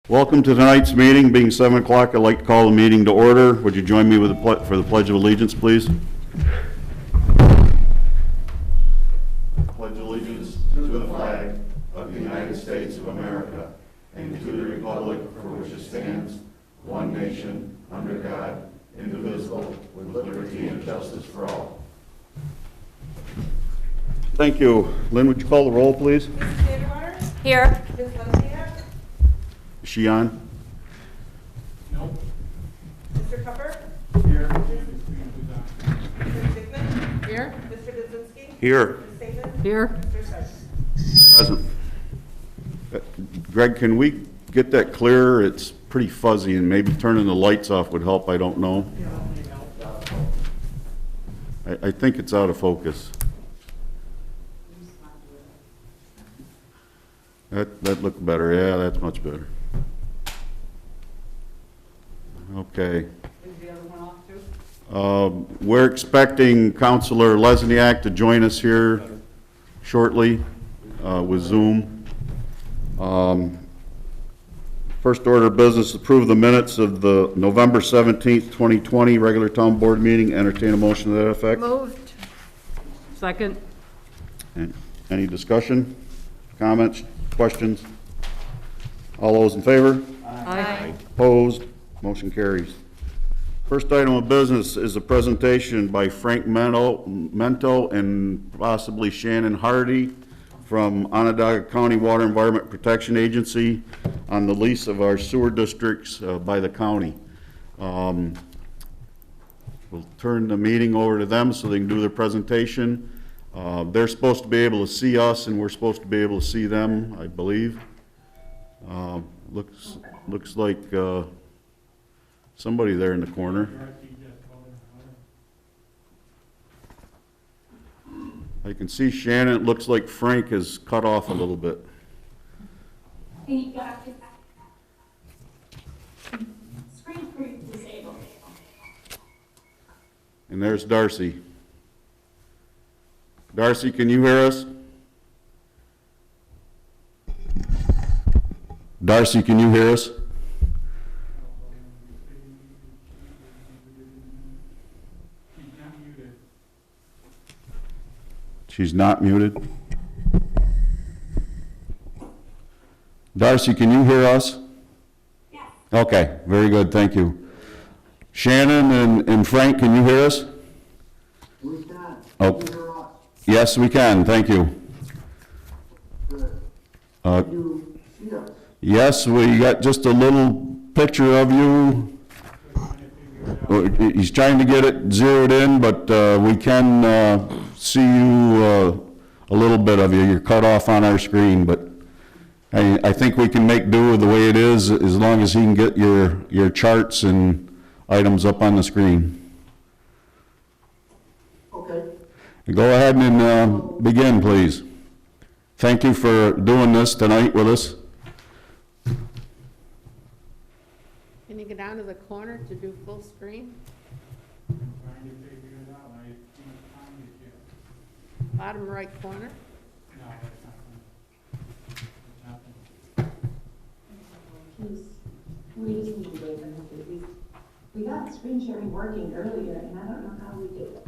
Welcome to tonight's meeting. Being 7 o'clock, I'd like to call the meeting to order. Would you join me with for the Pledge of Allegiance, please? Pledge allegiance to the flag of the United States of America and to the republic for which it stands, one nation, under God, indivisible, with liberty and justice for all. Thank you. Lynn, would you call the roll, please? Mrs. Vanderwater? Here. Ms. Lucia? Is she on? No. Mr. Cupper? Here. Mrs. Dickman? Here. Mr. Dzinski? Here. Ms. Saban? Here. Mr. Sessions? Present. Greg, can we get that clearer? It's pretty fuzzy, and maybe turning the lights off would help. I don't know. I think it's out of focus. That looked better. Yeah, that's much better. Okay. Is the other one off too? We're expecting Councilor Lesniak to join us here shortly with Zoom. First order of business, approve the minutes of the November 17th, 2020 regular town board meeting. Entertain a motion to that effect. Moved. Second. Any discussion, comments, questions? All those in favor? Aye. Opposed? Motion carries. First item of business is a presentation by Frank Mento and possibly Shannon Hardy from Onondaga County Water Environment Protection Agency on the lease of our sewer districts by the county. We'll turn the meeting over to them so they can do their presentation. They're supposed to be able to see us, and we're supposed to be able to see them, I believe. Looks like somebody there in the corner. I can see Shannon. It looks like Frank is cut off a little bit. Screen disabled. And there's Darcy. Darcy, can you hear us? Darcy, can you hear us? She's not muted. Darcy, can you hear us? Yes. Okay, very good, thank you. Shannon and Frank, can you hear us? We can. Oh. Can you hear us? Yes, we can, thank you. Good. Uh, Can you see us? Yes, we got just a little picture of you. He's trying to get it zeroed in, but we can see you, a little bit of you. You're cut off on our screen, but I think we can make do with the way it is as long as he can get your charts and items up on the screen. Okay. Go ahead and begin, please. Thank you for doing this tonight with us. Can you go down to the corner to do full screen? I'm trying to figure it out, I can't find it yet. Bottom right corner? No, that's not them. We just need to wait for him. We got screen sharing working earlier, and I don't know how we did it.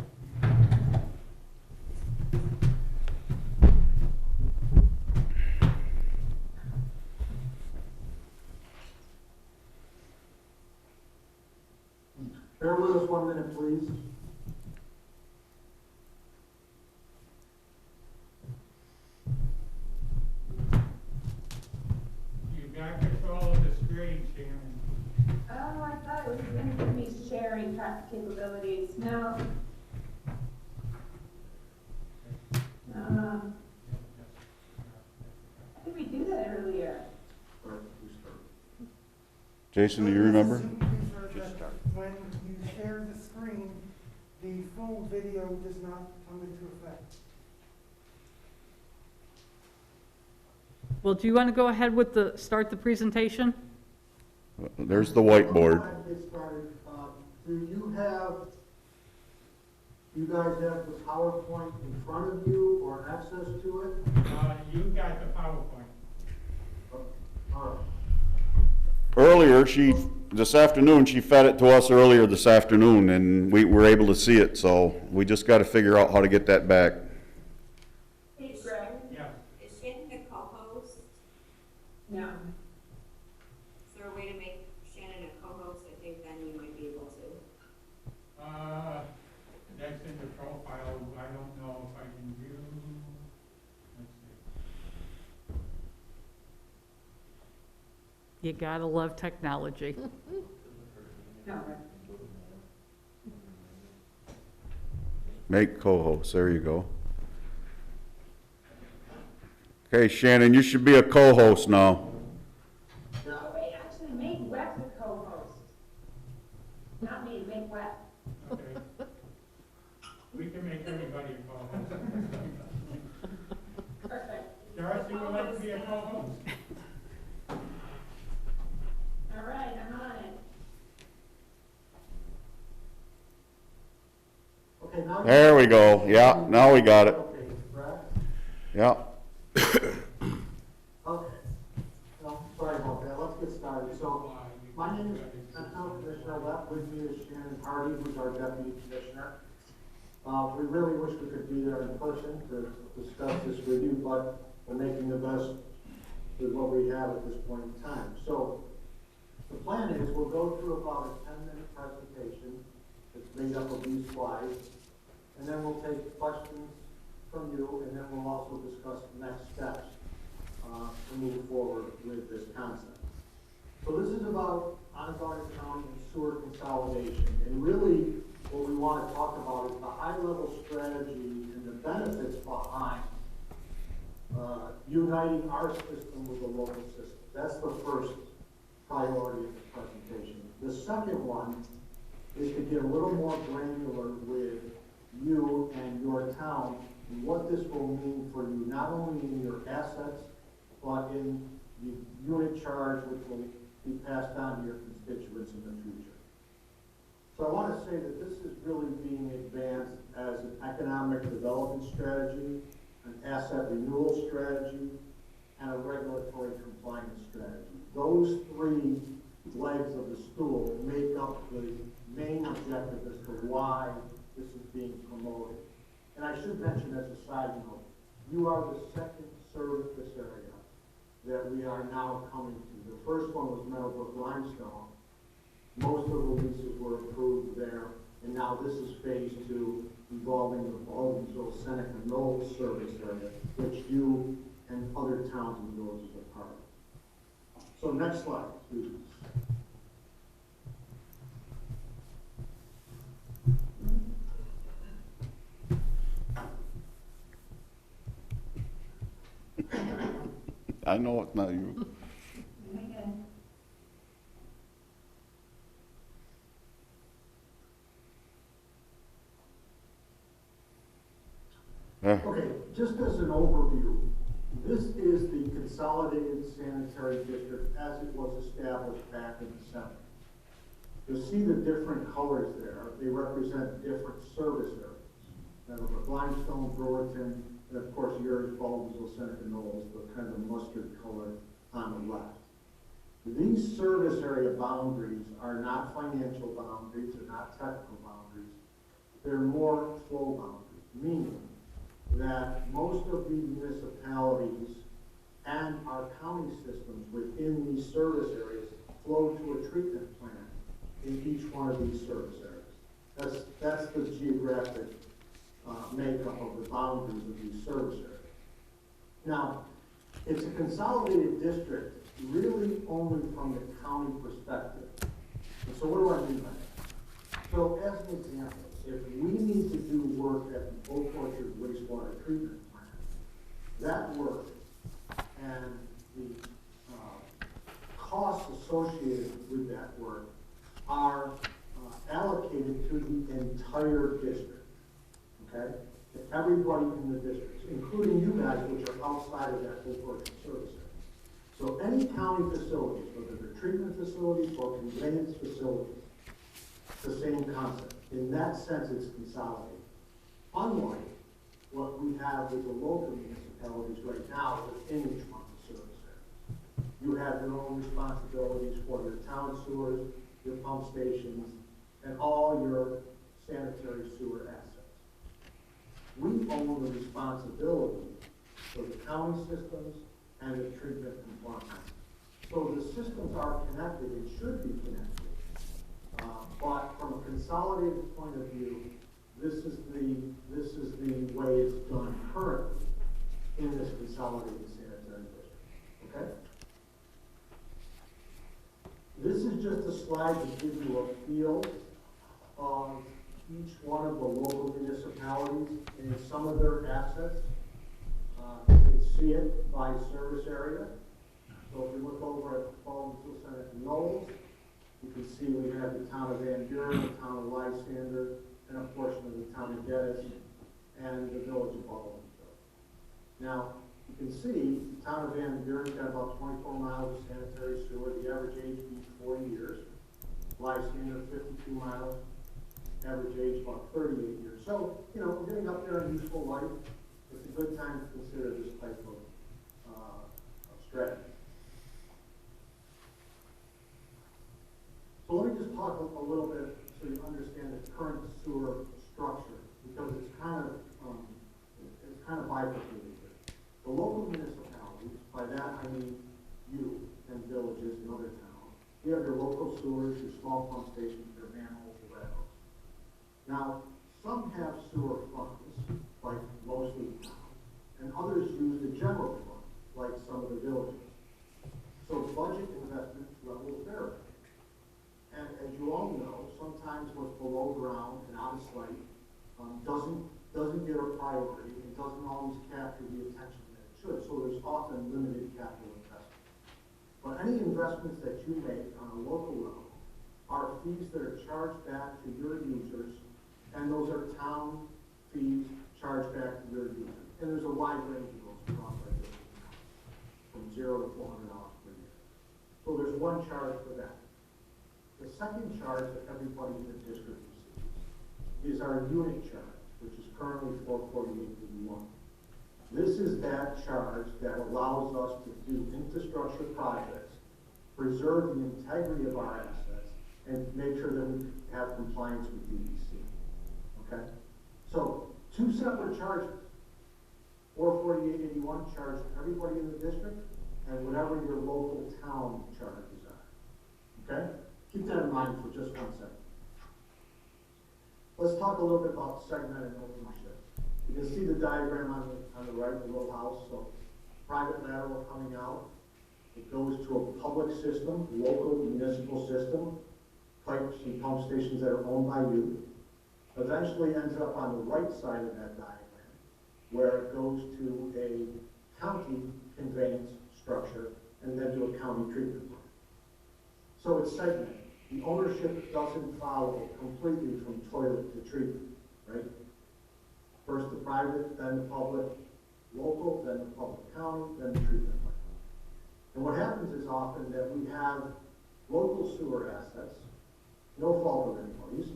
Bear with us 1 minute, please. You got control of the screen, Shannon. Oh, I thought it was going to give me sharing capabilities. No. How did we do that earlier? Jason, do you remember? When you share the screen, the full video does not come into effect. Well, do you want to go ahead with start the presentation? There's the whiteboard. Before I get started, do you guys have the PowerPoint in front of you or access to it? You got the PowerPoint. All right. earlier, this afternoon, she fed it to us earlier this afternoon, and we were able to see it, so we just gotta figure out how to get that back. Hey, Greg. Yeah. Is Shannon a co-host? No. Is there a way to make Shannon a co-host? I think then you might be able to. That's in the profile, I don't know if I can view, let's see. You gotta love technology. No. Make co-host, there you go. Okay, Shannon, you should be a co-host now. Oh, wait, actually, make Wes a co-host. Not me, make Wes. Okay. We can make everybody a co-host. Perfect. Doris, you would like to be a co-host? All right, I'm on it. Okay, now. There we go, yeah, now we got it, Okay, Brad? yeah. Okay. No, sorry about that. Let's get started. So, my name is Commissioner Left. With me is Shannon Hardy, who's our Deputy Commissioner. We really wish we could be there in person to discuss this with you, but we're making the best with what we have at this point in time. So, the plan is we'll go through about a 10-minute presentation that's made up of these slides, and then we'll take questions from you, and then we'll also discuss the next steps to move forward with this concept. So this is about Onondaga County and sewer consolidation, and really what we want to talk about is the high-level strategy and the benefits behind uniting our system with the local system. That's the first priority of the presentation. The second one is to get a little more granular with you and your town and what this will mean for you, not only in your assets, but in the unit charge, which will be passed on to your constituents in the future. So I want to say that this is really being advanced as an economic development strategy, an asset renewal strategy, and a regulatory compliance strategy. Those three legs of the stool make up the main objective as to why this is being promoted. And I should mention as a side note, you are the second service area that we are now coming to. The first one was Meadowbrook Limestone. Most of the leases were approved there, and now this is phase 2, involving the Baldwinsville Seneca Knolls service area, which you and other towns and villages are part of. So next slide, please. I know it's not you. Okay, just as an overview, this is the Consolidated Sanitary District as it was established back in the 70s. You'll see the different colors there. They represent different service areas. Meadowbrook Limestone, Buren, and of course yours, Baldwinsville Seneca Knolls, the kind of mustard color on the left. These service area boundaries are not financial boundaries, they're not technical boundaries, they're more flow boundaries, meaning that most of the municipalities and our county systems within these service areas flow to a treatment plant in each one of these service areas. That's the geographic makeup of the boundaries of these service areas. Now, it's a consolidated district really only from the county perspective. And so what do I mean by that? So as an example, if we need to do work at the Oak Orchard wastewater treatment plant, that work and the costs associated with that work are allocated to the entire district, okay? To everybody in the district, including you guys, which are outside of that Oak Orchard service area. So any county facilities, whether they're treatment facilities or conveyance facilities, it's the same concept. In that sense, it's consolidated. Unlike what we have with the local municipalities right now within each one of the service areas. you have your own responsibilities for your town sewers, your pump stations, and all your sanitary sewer assets. We own the responsibility for the county systems and the treatment compliance. So the systems are connected and should be connected. But from a consolidated point of view, this is the way it's done currently in this consolidated sanitary district, okay? This is just a slide to give you a feel of each one of the local municipalities and some of their assets. You can see it by service area. So if you look over at Baldwinsville Senate Knowles, you can see we have the town of Van Buren, the town of Lysander, and a portion of the town of Geddes, and the village of Baldwinsville. Now, you can see the town of Van Buren's got about 24 miles of sanitary sewer. The average age is 40 years. Lysander, 52 miles. Average age about 38 years. So, you know, we're getting up there in useful life. It's a good time to consider this type of strategy. So let me just talk a little bit so you understand the current sewer structure, because it's kind of bifurcated here. The local municipalities, by that I mean you and villages and other towns, you have your local sewers, your small pump stations, your manholes, your railroads. Now, some have sewer funds, like mostly towns, and others use the general fund, like some of the villages. So budget investment levels vary. And as you all know, sometimes what's below ground and out of sight doesn't get a priority and doesn't always capture the attention that it should. So there's often limited capital investment. But any investments that you make on a local level are fees that are charged back to your users, and those are town fees charged back to your users. And there's a wide range of those across our district, from $0 to $400 per year. So there's one charge for that. The second charge that everybody in the district receives is our unit charge, which is currently $448.81. This is that charge that allows us to do infrastructure projects, preserve the integrity of our assets, and make sure that we have compliance with DEC. Okay? So, two separate charges. $448.81 charged to everybody in the district, and whatever your local town charges are. Okay? Keep that in mind for just 1 second. Let's talk a little bit about segmented ownership. You can see the diagram on the right, the little house. So, private lateral coming out. It goes to a public system, local municipal system, pipes and pump stations that are owned by you. Eventually ends up on the right side of that diagram, where it goes to a county conveyance structure and then to a county treatment plant. So it's segmented. The ownership doesn't follow completely from toilet to treatment, right? First the private, then the public, local, then the public county, then the treatment plant. And what happens is often that we have local sewer assets, no fault of anybody's,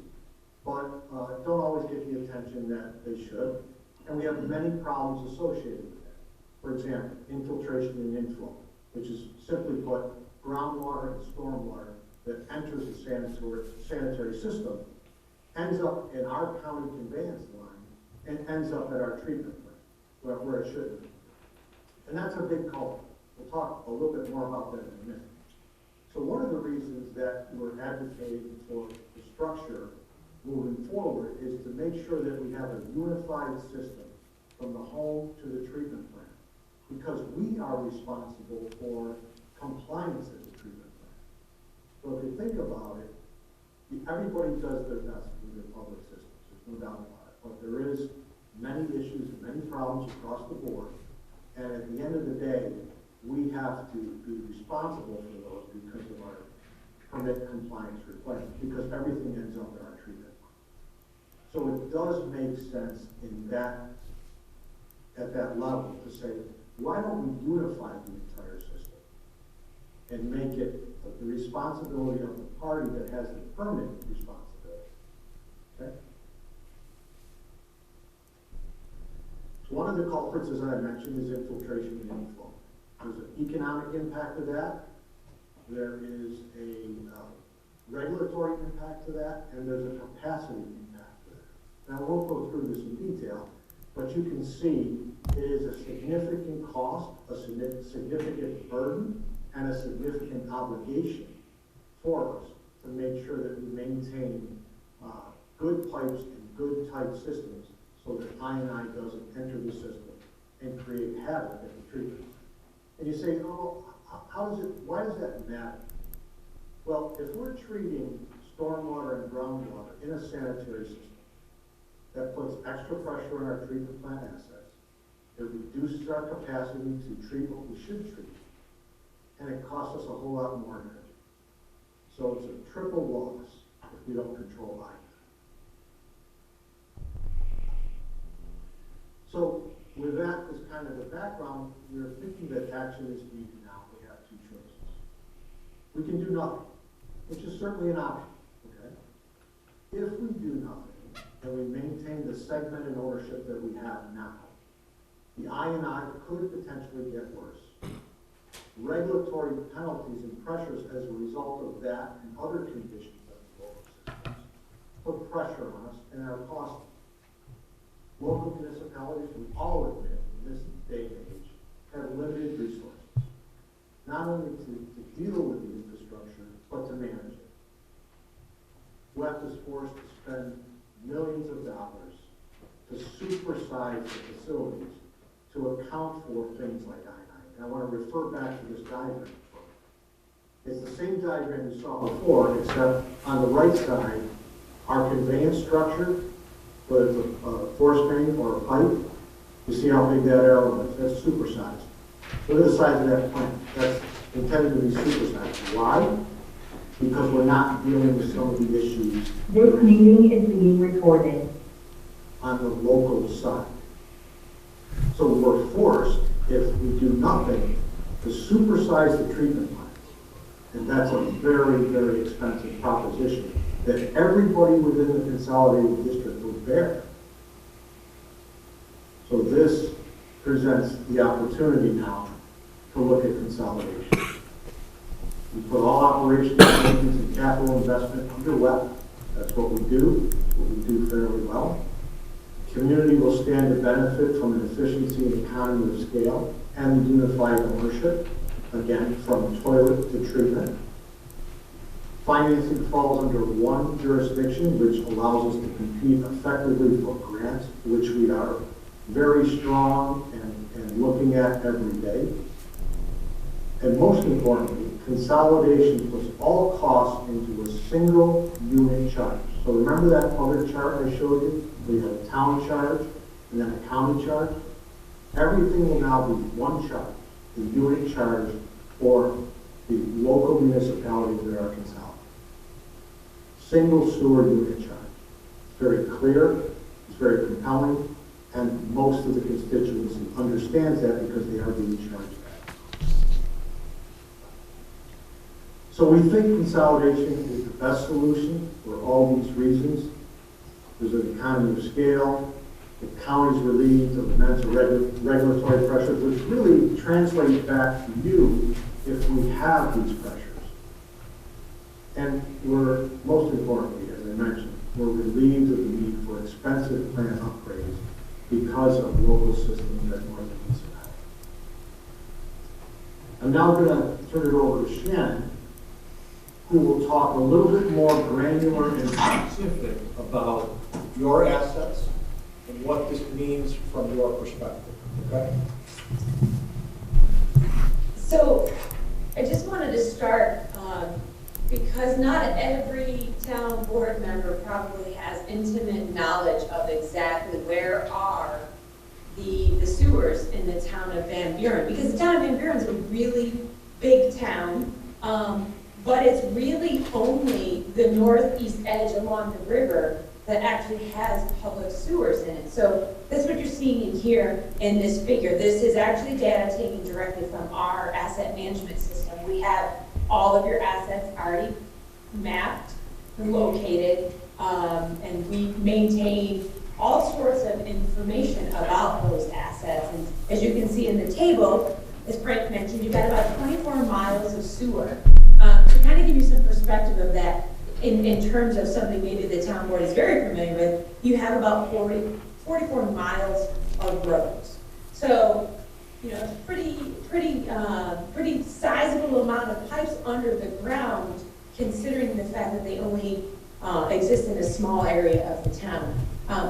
but don't always get the attention that they should. And we have many problems associated with that. For example, infiltration and inflow, which is simply put, groundwater and stormwater that enters the sanitary system ends up in our county conveyance line and ends up at our treatment plant, where it shouldn't. And that's a big culprit. We'll talk a little bit more about that in a minute. So one of the reasons that we're advocating for the structure moving forward is to make sure that we have a unified system from the home to the treatment plant, because we are responsible for compliance at the treatment plant. So if you think about it, everybody does their best with their public systems, there's no doubt about it, but there is many issues and many problems across the board, and at the end of the day, we have to be responsible for those because of our permit compliance requirements, because everything ends up in our treatment. So it does make sense in that, at that level, to say, why don't we unify the entire system and make it the responsibility of the party that has the permit responsibility? Okay? So one of the culprits, as I mentioned, is infiltration and inflow. There's an economic impact to that. There is a regulatory impact to that, and there's a capacity impact to that. Now, I won't go through this in detail, but you can see it is a significant cost, a significant burden, and a significant obligation for us to make sure that we maintain good pipes and good tight systems so that I&I doesn't enter the system and create havoc at the treatment. And you say, oh, why does that matter? Well, if we're treating stormwater and groundwater in a sanitary system, that puts extra pressure on our treatment plant assets, it reduces our capacity to treat what we should treat, and it costs us a whole lot more energy. So it's a triple loss if we don't control I&I. So with that as kind of the background, we're thinking that action is needed now. We have two choices. We can do nothing, which is certainly an option, okay? If we do nothing, and we maintain the segmented ownership that we have now, the I&I could potentially get worse. Regulatory penalties and pressures as a result of that and other conditions of the local systems put pressure on us and are costly. Local municipalities, we all admit in this day and age, have limited resources, not only to deal with the infrastructure, but to manage it. WEP is forced to spend millions of dollars to supersize the facilities to account for things like I&I. And I want to refer back to this diagram. It's the same diagram you saw before, except on the right side, our conveyance structure, whether it's a force main or a pipe, you see how big that arrow is. That's supersized. Look at the size of that plant. That's intended to be supersized. Why? Because we're not dealing with some of the issues. This meeting is being recorded. On the local side. So we're forced, if we do nothing, to supersize the treatment plant. And that's a very, very expensive proposition that everybody within the consolidated district will bear. So this presents the opportunity now to look at consolidation. We put all operational maintenance and capital investment under WEP. That's what we do fairly well. The community will stand to benefit from an efficiency and economy of scale and unified ownership, again, from toilet to treatment. Financing falls under one jurisdiction, which allows us to compete effectively for grants, which we are very strong and looking at every day. And most importantly, consolidation puts all costs into a single unit charge. So remember that other chart I showed you? We have a town charge and then a county charge. Everything will now be one charge, the unit charge for the local municipalities that are consolidated. Single sewer unit charge. It's very clear, it's very compelling, and most of the constituency understands that because they are being charged that. So we think consolidation is the best solution for all these reasons. There's an economy of scale, the county's relieved of immense regulatory pressures, which really translates back to you if we have these pressures. And we're, most importantly, as I mentioned, we're relieved of the need for expensive plant upgrades because of local systems that Northern municipalities. I'm now going to turn it over to Shannon, who will talk a little bit more granular and specific about your assets and what this means from your perspective. Okay? So I just wanted to start because not every town board member probably has intimate knowledge of exactly where are the sewers in the town of Van Buren. Because the town of Van Buren is a really big town, but it's really only the northeast edge along the river that actually has public sewers in it. So that's what you're seeing in here in this figure. This is actually data taken directly from our asset management system. We have all of your assets already mapped, located, and we maintain all sorts of information about those assets. And as you can see in the table, as Frank mentioned, you've got about 24 miles of sewer. To kind of give you some perspective of that, in terms of something maybe the town board is very familiar with, you have about 44 miles of roads. So, you know, pretty sizable amount of pipes under the ground, considering the fact that they only exist in a small area of the town.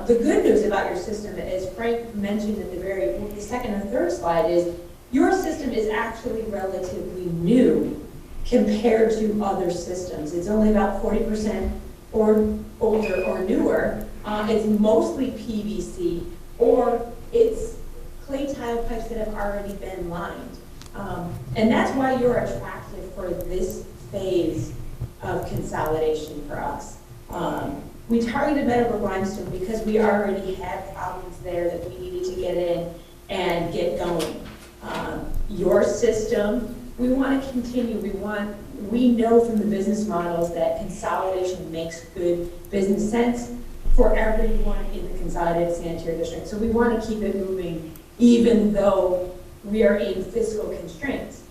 The good news about your system, as Frank mentioned at the second and third slide, is your system is actually relatively new compared to other systems. It's only about 40% or older or newer. It's mostly PVC, or it's clay tile pipes that have already been lined. And that's why you're attractive for this phase of consolidation for us. We targeted Meadowbrook limestone because we already had problems there that we needed to get in and get going. Your system, we want to continue. We know from the business models that consolidation makes good business sense for everyone in the consolidated sanitary district. So we want to keep it moving, even though we are in fiscal constraints.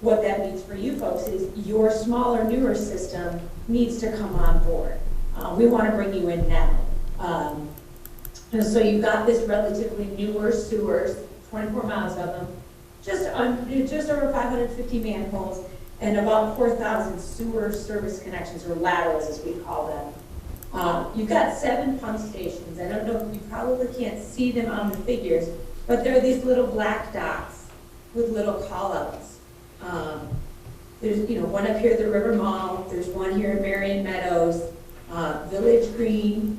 What that means for you folks is your smaller, newer system needs to come on board. We want to bring you in now. And so you've got this relatively newer sewers, 24 miles of them, just over 550 manholes, and about 4,000 sewer service connections, or laterals as we call them. You've got 7 pump stations. I don't know, you probably can't see them on the figures, but they're these little black dots with little call-outs. There's one up here at the River Mall, there's one here in Marion Meadows, Village Green,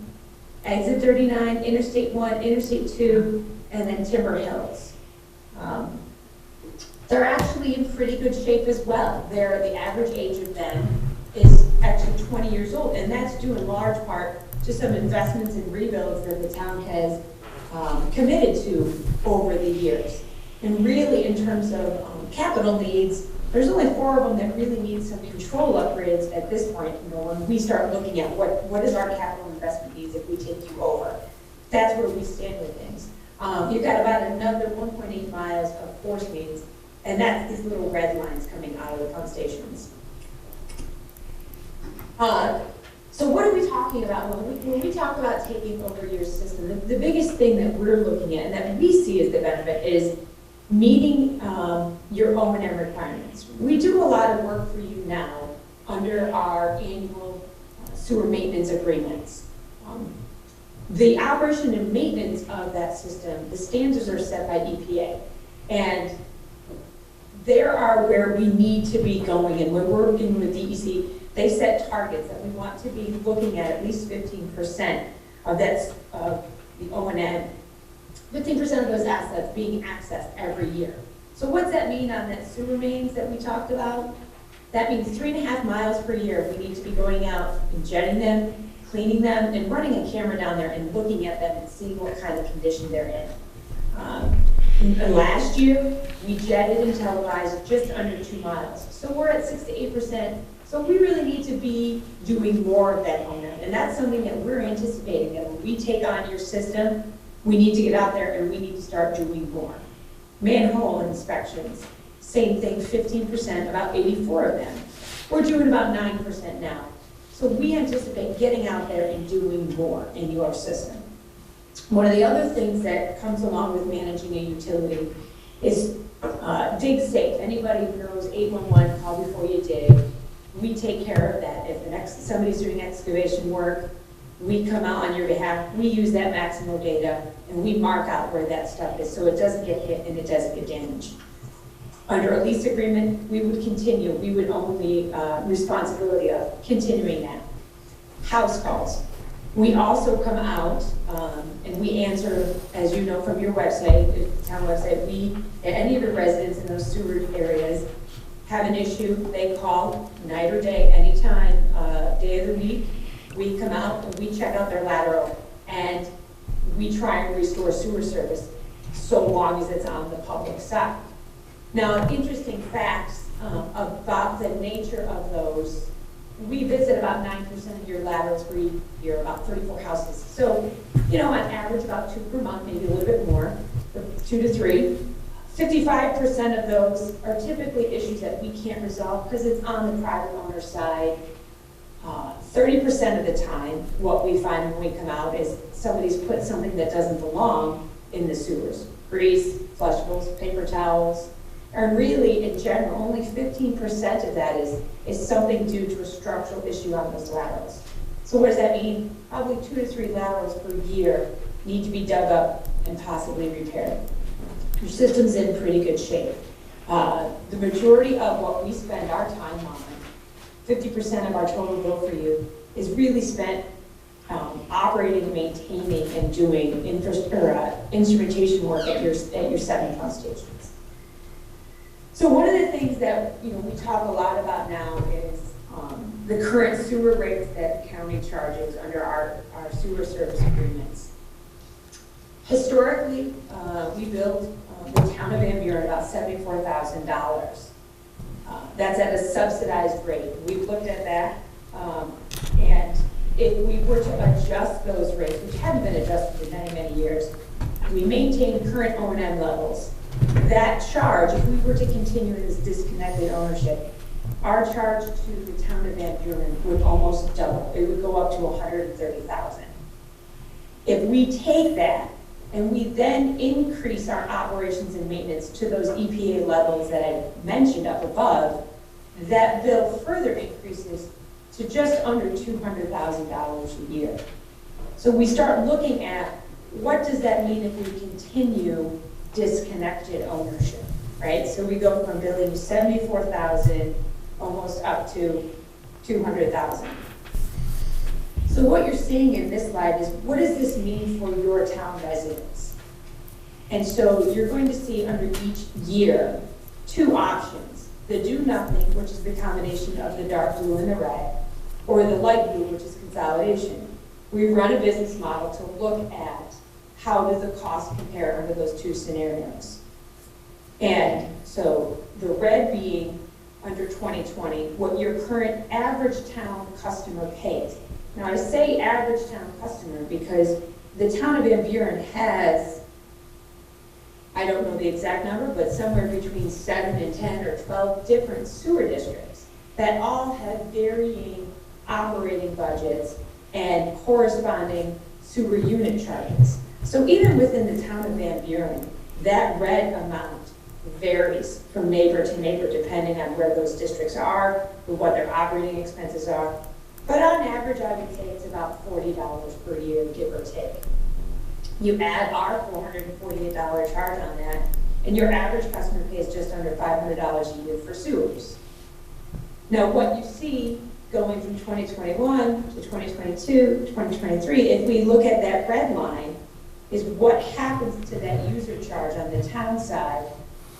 Exit 39, Interstate 1, Interstate 2, and then Timber Hills. They're actually in pretty good shape as well. The average age of them is actually 20 years old, and that's due in large part to some investments and rebuilds that the town has committed to over the years. And really, in terms of capital needs, there's only 4 of them that really need some control upgrades at this point. When we start looking at what is our capital investment needs if we take you over, that's where we stand with things. You've got about another 1.8 miles of force mains, and that's these little red lines coming out of the pump stations. So what are we talking about? When we talk about taking over your system, the biggest thing that we're looking at and that we see as the benefit is meeting your O&M requirements. We do a lot of work for you now under our annual sewer maintenance agreements. The operation and maintenance of that system, the standards are set by EPA, and there are where we need to be going, and when we're working with DEC, they set targets that we want to be looking at least 15% of the O&M, 15% of those assets being accessed every year. So what's that mean on that sewer mains that we talked about? That means 3.5 miles per year. We need to be going out and jetting them, cleaning them, and running a camera down there and looking at them and seeing what kind of condition they're in. And last year, we jetted and televised just under 2 miles. So we're at 6 to 8%. So we really need to be doing more of that on them. And that's something that we're anticipating, that when we take on your system, we need to get out there and we need to start doing more. Manhole inspections, same thing, 15%, about 84 of them. We're doing about 9% now. So we anticipate getting out there and doing more in your system. One of the other things that comes along with managing a utility is dig safe. Anybody who knows 811, call before you dig. We take care of that. If somebody's doing excavation work, we come out on your behalf. We use that Maximo data and we mark out where that stuff is so it doesn't get hit and it doesn't get damaged. Under a lease agreement, we would continue. We would own the responsibility of continuing that. House calls. We also come out and we answer, as you know from your website, the town website, any of the residents in those sewer areas have an issue, they call night or day, anytime, day of the week. We come out and we check out their lateral and we try and restore sewer service so long as it's on the public side. Now, interesting facts about the nature of those. We visit about 9% of your laterals per year, about 34 houses. So, on average, about 2 per month, maybe a little bit more, 2 to 3. 55% of those are typically issues that we can't resolve because it's on the private owner side. 30% of the time, what we find when we come out is somebody's put something that doesn't belong in the sewers. Grease, flushables, paper towels, and really, in general, only 15% of that is something due to a structural issue on those laterals. So what does that mean? Probably 2 to 3 laterals per year need to be dug up and possibly repaired. Your system's in pretty good shape. The majority of what we spend our time on, 50% of our total bill for you, is really spent operating, maintaining, and doing instrumentation work at your 7 pump stations. So one of the things that we talk a lot about now is the current sewer rates that the county charges under our sewer service agreements. Historically, we billed the town of Van Buren about $74,000. That's at a subsidized rate. We've looked at that, and if we were to adjust those rates, which haven't been adjusted in many, many years, we maintain current O&M levels. That charge, if we were to continue this disconnected ownership, our charge to the town of Van Buren would almost double. It would go up to $130,000. If we take that and we then increase our operations and maintenance to those EPA levels that I mentioned up above, that bill further increases to just under $200,000 a year. So we start looking at what does that mean if we continue disconnected ownership, right? So we go from billing $74,000 almost up to $200,000. So what you're seeing in this slide is what does this mean for your town residents? And so you're going to see under each year 2 options: the do nothing, which is the combination of the dark blue and the red, or the light blue, which is consolidation. We run a business model to look at how does the cost compare under those 2 scenarios. And so the red being under 2020, what your current average town customer pays. Now I say average town customer because the town of Van Buren has, I don't know the exact number, but somewhere between 7 and 10 or 12 different sewer districts that all have varying operating budgets and corresponding sewer unit charges. So even within the town of Van Buren, that red amount varies from neighbor to neighbor depending on where those districts are, what their operating expenses are. But on average, I would say it's about $40 per year, give or take. You add our $448 charge on that, and your average customer pays just under $500 a year for sewers. Now, what you see going from 2021 to 2022, 2023, if we look at that red line, is what happens to that user charge on the town side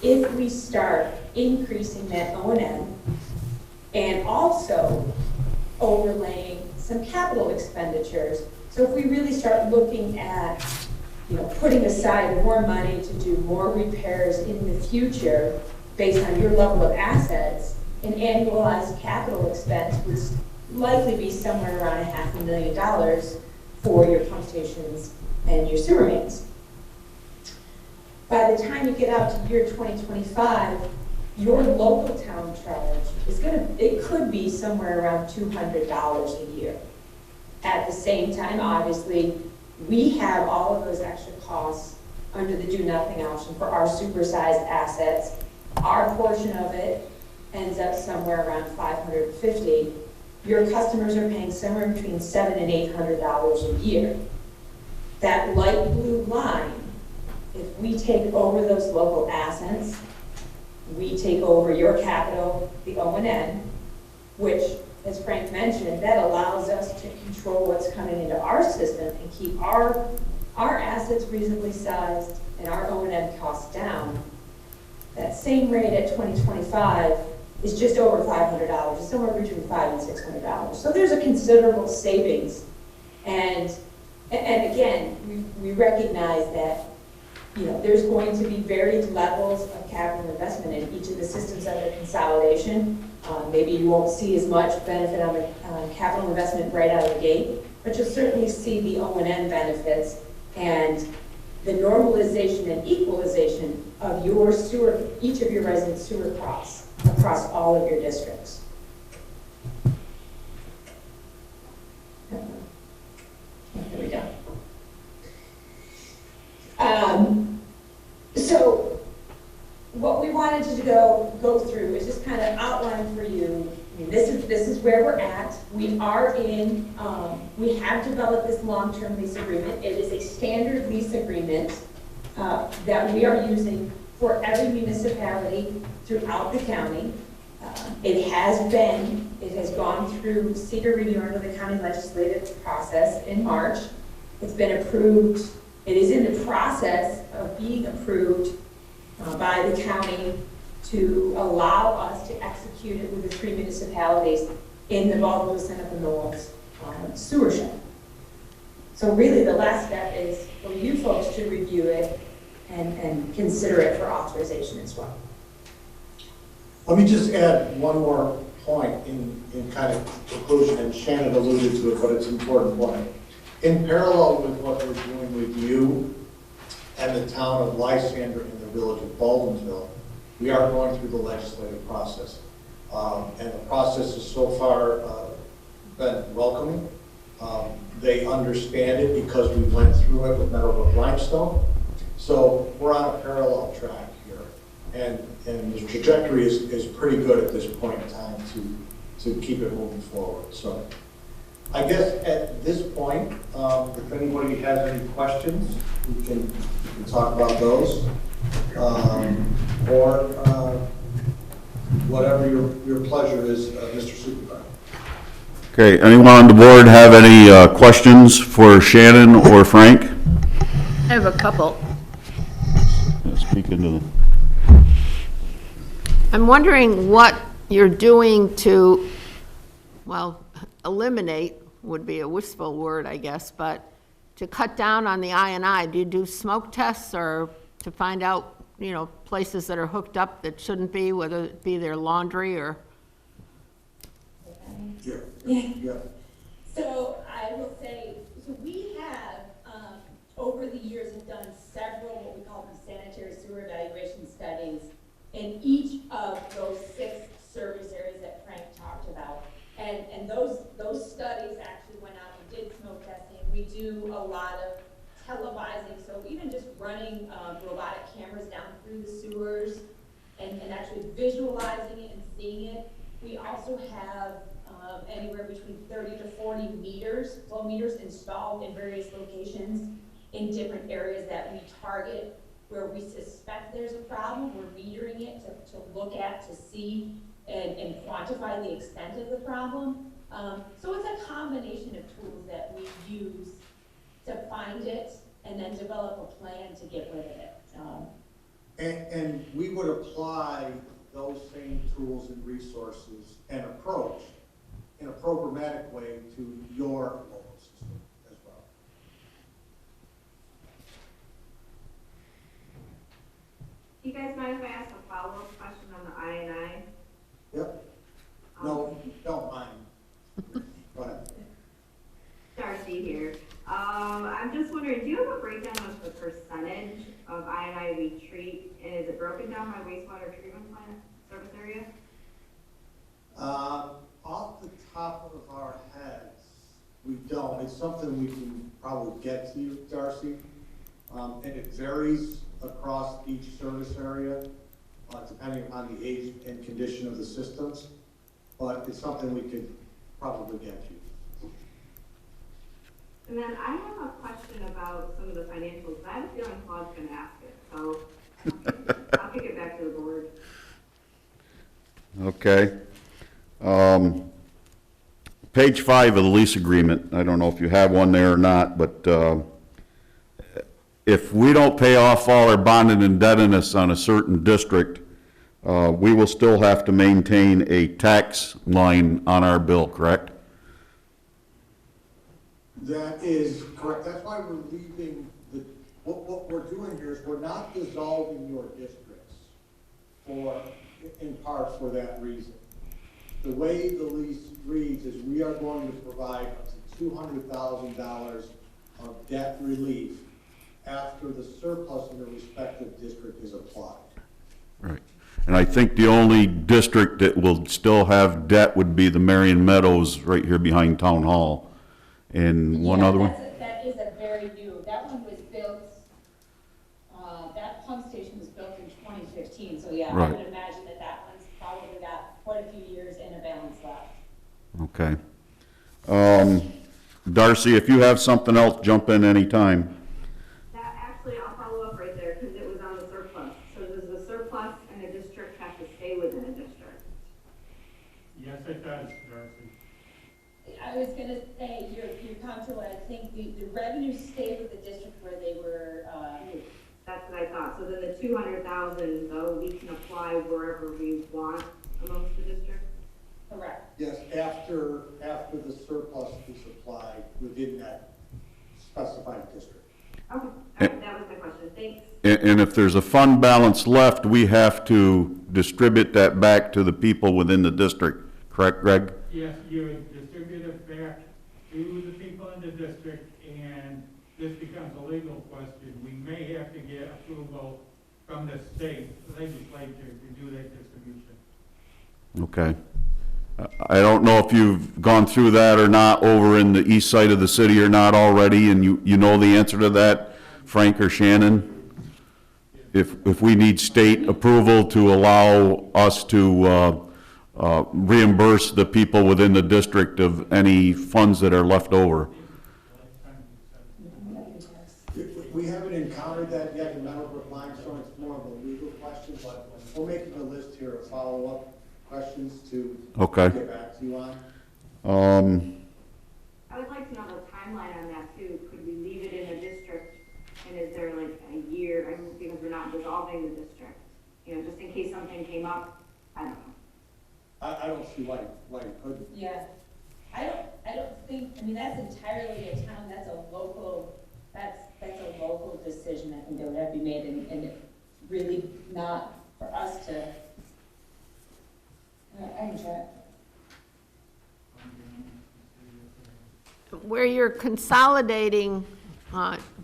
if we start increasing that O&M and also overlaying some capital expenditures. So if we really start looking at, putting aside more money to do more repairs in the future based on your level of assets, an annualized capital expense would likely be somewhere around $500,000 for your pump stations and your sewer mains. By the time you get out to year 2025, your local town charge it could be somewhere around $200 a year. At the same time, obviously, we have all of those extra costs under the do nothing option for our supersized assets. Our portion of it ends up somewhere around $550. Your customers are paying somewhere between $700 and $800 a year. That light blue line, if we take over those local assets, we take over your capital, the O&M, which, as Frank mentioned, that allows us to control what's coming into our system and keep our assets reasonably sized and our O&M costs down. That same rate at 2025 is just over $500. It's somewhere between $500 and $600. So there's a considerable savings. And again, we recognize that there's going to be varied levels of capital investment in each of the systems under consolidation. Maybe you won't see as much benefit on the capital investment right out of the gate, but you'll certainly see the O&M benefits and the normalization and equalization of your sewer, each of your resident sewer costs across all of your districts. There we go. So what we wanted to go through is just kind of outline for you, I mean, this is where we're at. We are in, we have developed this long-term lease agreement. It is a standard lease agreement that we are using for every municipality throughout the county. It has gone through secret review under the county legislative process in March. It's been approved. It is in the process of being approved by the county to allow us to execute it with the 3 municipalities in the Baldwinsville Seneca Knolls sewer shed. So really the last step is for you folks to review it and consider it for authorization as well. Let me just add one more point in kind of conclusion, and Shannon alluded to it, but it's an important point. In parallel with what we're doing with you and the town of Lysander and the village of Baldwinsville, we are going through the legislative process. And the process has so far been welcoming. They understand it because we went through it with Meadowbrook Limestone. So we're on a parallel track here. And the trajectory is pretty good at this point in time to keep it moving forward. So I guess at this point, if anybody has any questions, we can talk about those. Or whatever your pleasure is, Mr. Supervisor. Okay, anyone on the board have any questions for Shannon or Frank? I have a couple. Speak into the... I'm wondering what you're doing to, well, eliminate would be a wistful word, I guess, but to cut down on the I&I. Do you do smoke tests or to find out, you know, places that are hooked up that shouldn't be, whether it be their laundry or? Yeah. So I will say, so we have, over the years, have done several what we call them sanitary sewer evaluation studies in each of those 6 service areas that Frank talked about. And those studies actually went out and did smoke testing. We do a lot of televising, so even just running robotic cameras down through the sewers and actually visualizing it and seeing it. We also have anywhere between 30 to 40 meters, flow meters installed in various locations in different areas that we target where we suspect there's a problem. We're metering it to look at, to see and quantify the extent of the problem. So it's a combination of tools that we use to find it and then develop a plan to get rid of it. And we would apply those same tools and resources and approach in a programmatic way to your local system as well. Do you guys mind if I ask a follow-up question on the I&I? Yep. No, don't mind. Go ahead. Darcy here. I'm just wondering, do you have a breakdown of the percentage of I&I we treat, and is it broken down by wastewater treatment plant service area? Off the top of our heads, we don't. It's something we can probably get to you, Darcy. And it varies across each service area, depending on the age and condition of the systems. But it's something we could probably get you. And then I have a question about some of the financials. I have a feeling Claude's going to ask it, so I'll kick it back to the board. Okay. Page 5 of the lease agreement, I don't know if you have one there or not, but if we don't pay off all our bonded indebtedness on a certain district, we will still have to maintain a tax line on our bill, correct? That is correct. That's why we're leaving what we're doing here is we're not dissolving your districts in part for that reason. The way the lease reads is we are going to provide up to $200,000 of debt relief after the surplus in the respective district is applied. Right. And I think the only district that will still have debt would be the Marion Meadows right here behind Town Hall. And one other one? That is a very new, that one was built, that pump station was built in 2015, so yeah, I Right. would imagine that that one's probably got quite a few years in a balance left. Okay. Darcy, if you have something else, jump in anytime. That actually, I'll follow up right there, because it was on the surplus. So does the surplus and the district have to stay within a district? Yes, it does, Darcy. I was gonna say, your comptroller, I think the revenues stayed with the district where they were, That's what I thought. So then the 200,000, though, we can apply wherever we want amongst the district? correct. Yes, after the surplus is applied within that specified district. Okay, all right, that was my question. Thanks. And if there's a fund balance left, we have to distribute that back to the people within the district, correct, Greg? Yes, you would distribute it back to the people in the district, and this becomes a legal question. We may have to get approval from the state legislature to do that distribution. Okay. I don't know if you've gone through that or not over in the east side of the city or not already, and you know the answer to that, Frank or Shannon? If we need state approval to allow us to reimburse the people within the district of any funds that are left over. We haven't encountered that yet in Meadowbrook Limestone. It's more of a legal question, but we're making a list here of follow-up questions to Okay. get back to you on. I would like to know the timeline on that too. Could we leave it in a district, and is there like a year, I mean, because we're not dissolving the district? You know, just in case something came up, I don't know. I don't see why it couldn't. Yeah, I don't think, I mean, that's entirely a town, that's a local decision, I think that would have to be made, and it's really not for us to, I can try. Where you're consolidating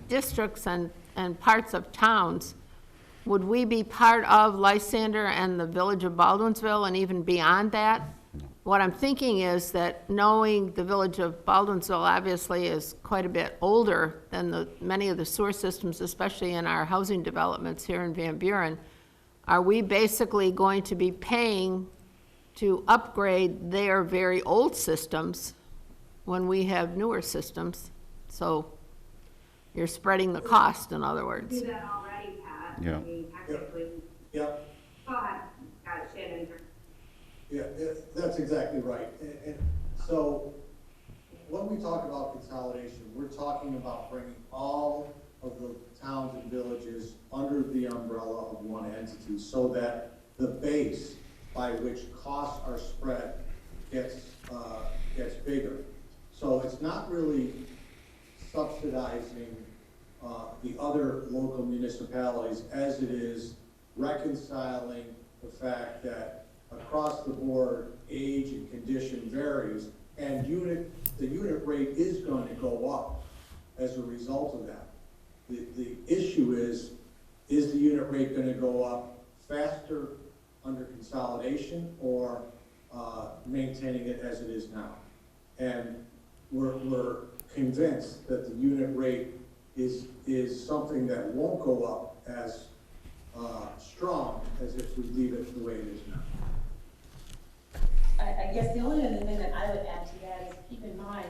districts and parts of towns, would we be part of Lysander and the village of Baldwinsville and even beyond that? What I'm thinking is that knowing the village of Baldwinsville obviously is quite a bit older than many of the sewer systems, especially in our housing developments here in Van Buren, are we basically going to be paying to upgrade their very old systems when we have newer systems? So you're spreading the cost, in other words. Do that already, Pat. Yeah. I mean, technically. Yep. Go ahead. Got it, Shannon. Yeah, that's exactly right. And so when we talk about consolidation, we're talking about bringing all of the towns and villages under the umbrella of one entity so that the base by which costs are spread gets bigger. So it's not really subsidizing the other local municipalities as it is reconciling the fact that across the board, age and condition varies, and the unit rate is going to go up as a result of that. The issue is the unit rate going to go up faster under consolidation or maintaining it as it is now? And we're convinced that the unit rate is something that won't go up as strong as if we leave it the way it is now. I guess the only other thing that I would add to that is keep in mind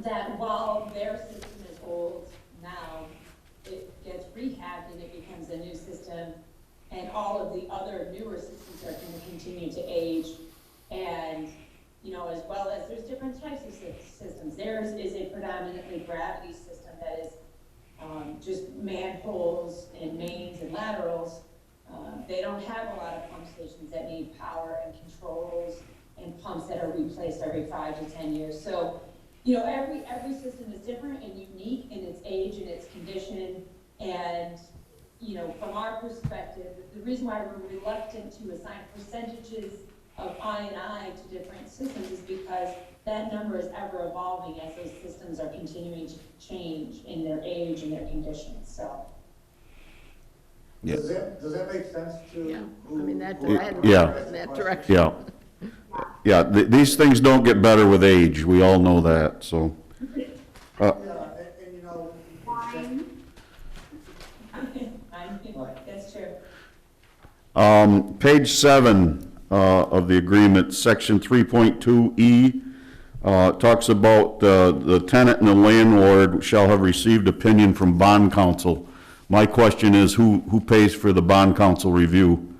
that while their system is old now, it gets rehabbed and it becomes a new system, and all of the other newer systems are going to continue to age. And, you know, as well as there's different types of systems. Theirs is a predominantly gravity system that is just manholes and mains and laterals. They don't have a lot of pump stations that need power and controls and pumps that are replaced every 5 to 10 years. So, you know, every system is different and unique in its age and its condition. And, you know, from our perspective, the reason why we're reluctant to assign percentages of I&I to different systems is because that number is ever evolving as those systems are continuing to change in their age and their conditions, so. Yeah. Does that make sense to? Yeah, I who- mean, that, who- Yeah. in that direction. Yeah. Yeah, these things don't get better with age, we all know that, so. Yeah, and you know. Wine. That's true. Page 7 of the agreement, section 3.2E, talks about the tenant and the landlord shall have received opinion from bond counsel. My question is, who pays for the bond counsel review?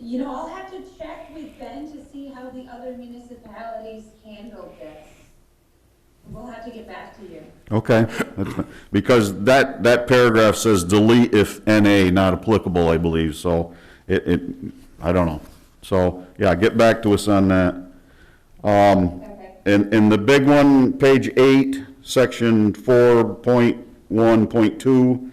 You know, I'll have to check with Ben to see how the other municipalities handle this. We'll have to get back to you. Okay, that's fine. Because that paragraph says delete if NA not applicable, I believe, so I don't know. So, yeah, get back to us on that. Okay. And the big one, page 8, section 4.1.2,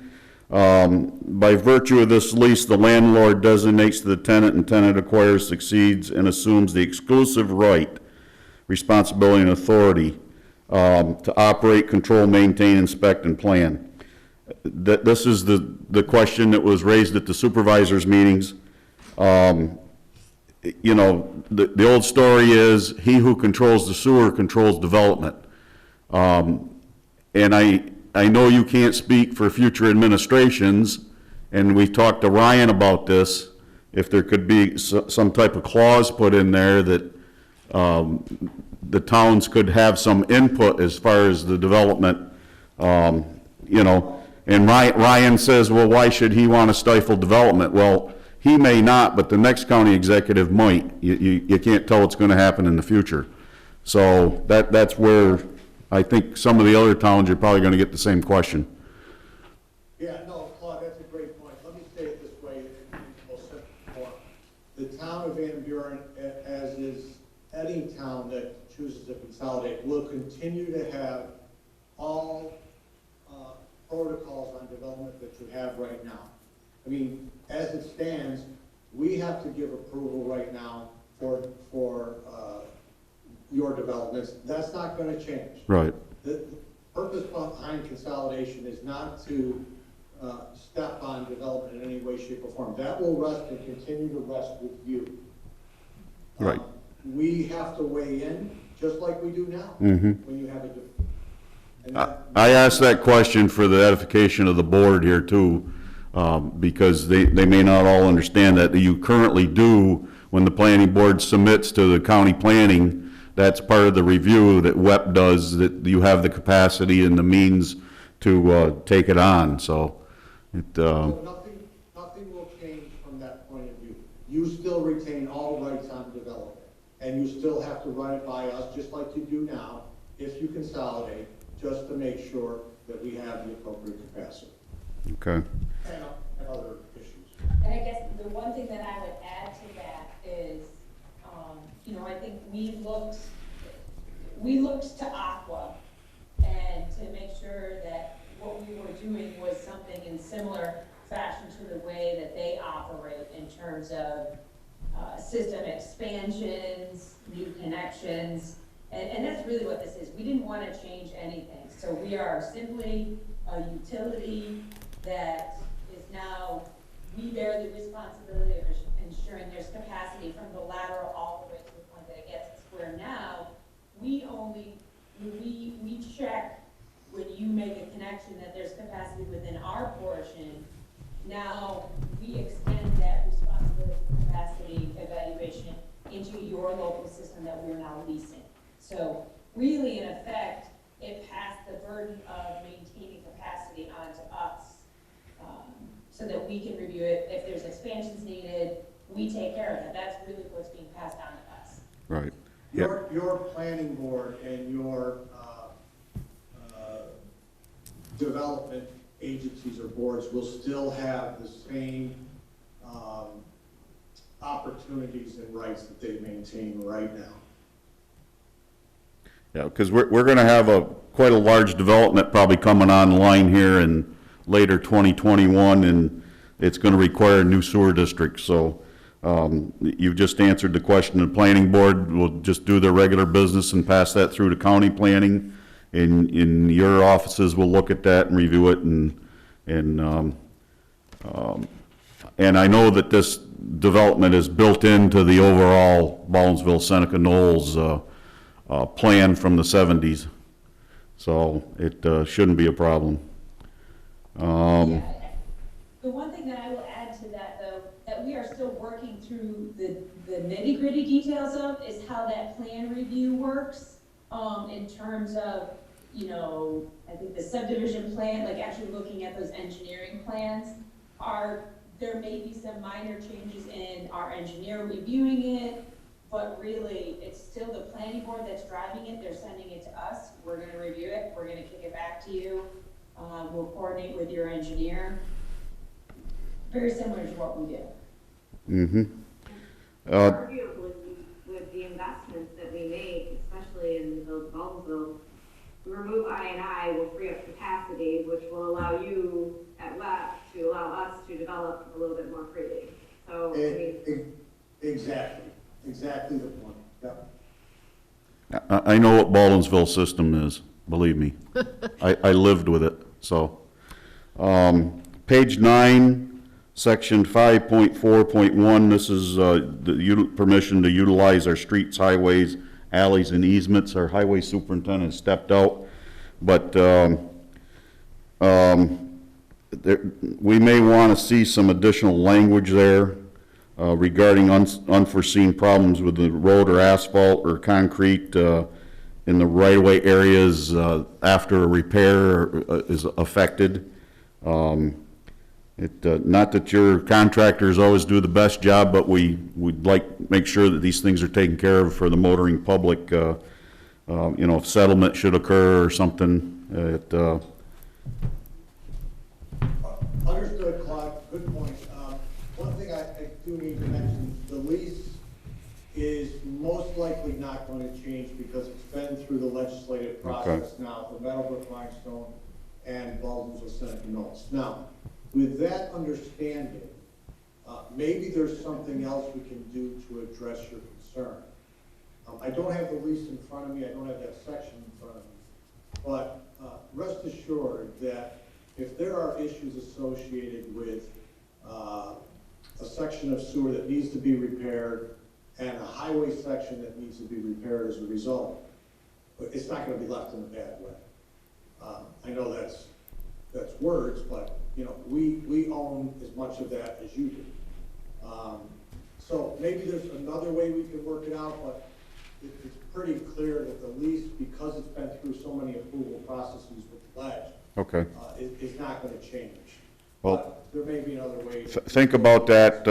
by virtue of this lease, the landlord designates the tenant and tenant acquires, succeeds, and assumes the exclusive right, responsibility, and authority to operate, control, maintain, inspect, and plan. This is the question that was raised at the supervisors' meetings. You know, the old story is, he who controls the sewer controls development. And I know you can't speak for future administrations, and we talked to Ryan about this, if there could be some type of clause put in there that the towns could have some input as far as the development, you know. And Ryan says, well, why should he want to stifle development? Well, he may not, but the next county executive might. You can't tell what's going to happen in the future. So that's where I think some of the other towns are probably going to get the same question. Yeah, no, Claude, that's a great point. Let me say it this way in the most simple form. The town of Van Buren, as is any town that chooses to consolidate, will continue to have all protocols on development that you have right now. I mean, as it stands, we have to give approval right now for your developments. That's not going to change. Right. The purpose behind consolidation is not to step on development in any way, shape, or form. That will rest and continue to rest with you. Right. We have to weigh in, just like we do now, Mhm. when you have a. I asked that question for the edification of the board here too, because they may not all understand that. You currently do, when the planning board submits to the county planning, that's part of the review that WEP does, that you have the capacity and the means to take it on, so. So nothing will change from that point of view. You still retain all rights on development, and you still have to run it by us, just like you do now, if you consolidate, just to make sure that we have the appropriate capacity. Okay. And other issues. And I guess the one thing that I would add to that is, you know, I think we looked to Aqua and to make sure that what we were doing was something in similar fashion to the way that they operate in terms of system expansions, new connections, and that's really what this is. We didn't want to change anything. So we are simply a utility that is now, we bear the responsibility of ensuring there's capacity from the lateral all the way to the point that it gets us where now we check when you make a connection that there's capacity within our portion. Now we extend that responsibility for capacity evaluation into your local system that we're now leasing. So really, in effect, it passed the burden of maintaining capacity onto us, so that we can review it. If there's expansions needed, we take care of it. That's really what's being passed on to us. Right. Your planning board and your development agencies or boards will still have the same opportunities and rights that they maintain right now. Yeah, because we're going to have quite a large development probably coming online here in later 2021, and it's going to require a new sewer district. So you've just answered the question. The planning board will just do their regular business and pass that through to county planning. In your offices will look at that and review it, and I know that this development is built into the overall Baldwinsville Seneca Knolls plan from the 70s, so it shouldn't be a problem. Yeah. The one thing that I will add to that, though, that we are still working through the nitty-gritty details of is how that plan review works, in terms of, you know, I think the subdivision plan, like actually looking at those engineering plans, there may be some minor changes in our engineer reviewing it, but really, it's still the planning board that's driving it. They're sending it to us. We're gonna review it. We're gonna kick it back to you. We'll coordinate with your engineer. Very similar to what we do. Mm-hmm. Arguably, with the investments that we make, especially in the village of Baldwinsville, we remove I&I will free up capacity, which will allow you at WEP to allow us to develop a little bit more freely. So, I mean, Exactly the point, yep. I know what Baldwinsville system is, believe me. I lived with it, so. Page 9, section 5.4.1, this is the permission to utilize our streets, highways, alleys, and easements. Our highway superintendent stepped out, but we may want to see some additional language there regarding unforeseen problems with the road or asphalt or concrete in the right-of-way areas after a repair is affected. Not that your contractors always do the best job, but we'd like make sure that these things are taken care of for the motoring public. You know, if settlement should occur or something, Understood, Claude, good point. One thing I do need to mention, the lease is most likely not going to change because it's been through the legislative process now for Meadowbrook Limestone and Baldwinsville Seneca Knolls. Now, with that understanding, maybe there's something else we can do to address your concern. I don't have the lease in front of me, I don't have that section in front of me, but rest assured that if there are issues associated with a section of sewer that needs to be repaired and a highway section that needs to be repaired as a result, it's not going to be left in a bad way. I know that's words, but you know, we own as much of that as you do. So maybe there's another way we can work it out, but it's pretty clear that the lease, because it's been through so many approval processes with the ledge, is not going to change. Well, but there may be another way. Think about that,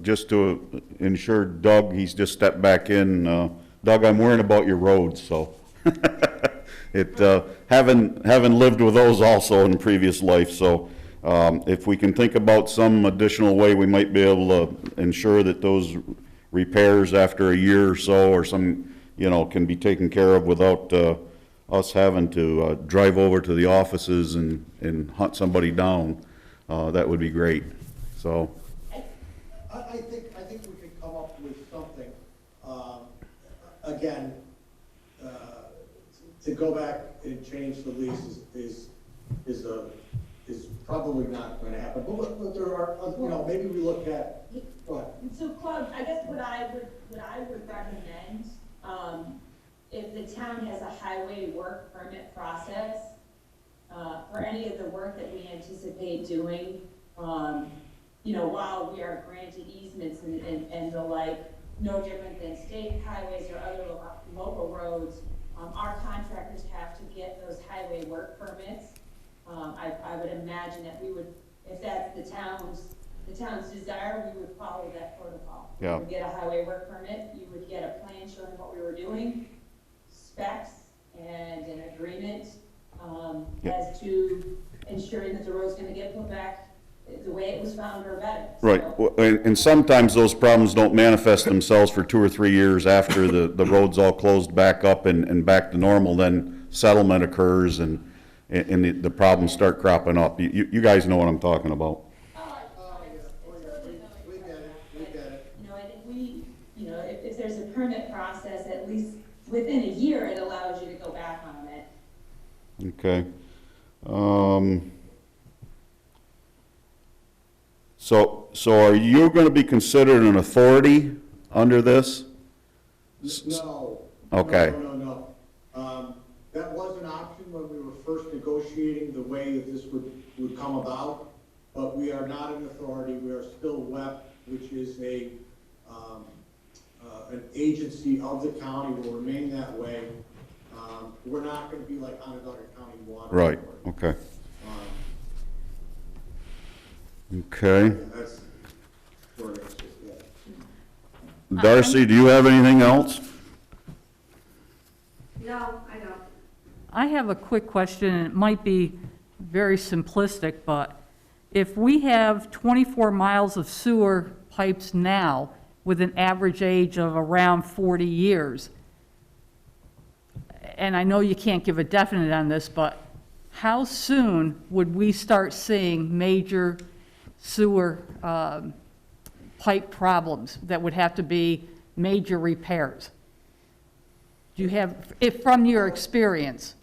just to ensure Doug, he's just stepped back in. Doug, I'm worrying about your roads, so. Having lived with those also in previous life, so if we can think about some additional way we might be able to ensure that those repairs after a year or so or some, you know, can be taken care of without us having to drive over to the offices and hunt somebody down, that would be great. So I think we could come up with something. Again, to go back and change the lease is probably not going to happen. But there are, you know, maybe we look at. Go ahead. So, Claude, I guess what I would recommend, if the town has a highway work permit process for any of the work that we anticipate doing, you know, while we are granted easements and the like, no different than state highways or other local roads, our contractors have to get those highway work permits. I would imagine that we would, if that's the town's desire, we would follow that protocol. Yeah. You would get a highway work permit, you would get a plan showing what we were doing, specs, and an agreement as to ensuring that the road's gonna get put back the way it was found or better. right, So, and sometimes those problems don't manifest themselves for 2 or 3 years after the road's all closed back up and back to normal. Then settlement occurs and the problems start cropping up. You guys know what I'm talking about. if there's a permit process, at least within a year, it allows you to go back on it. Okay. So are you going to be considered an authority under this? No. Okay. No. That was an option when we were first negotiating the way that this would come about, but we are not an authority. We are still WEP, which is an agency of the county, will remain that way. We're not going to be like Onondaga County Water. Right, Authority. okay. Okay. That's where it's just, yeah. Darcy, do you have anything else? No, I don't. I have a quick question, and it might be very simplistic, but if we have 24 miles of sewer pipes now with an average age of around 40 years, and I know you can't give a definite on this, but how soon would we start seeing major sewer pipe problems that would have to be major repairs? Do you have, if from your experience?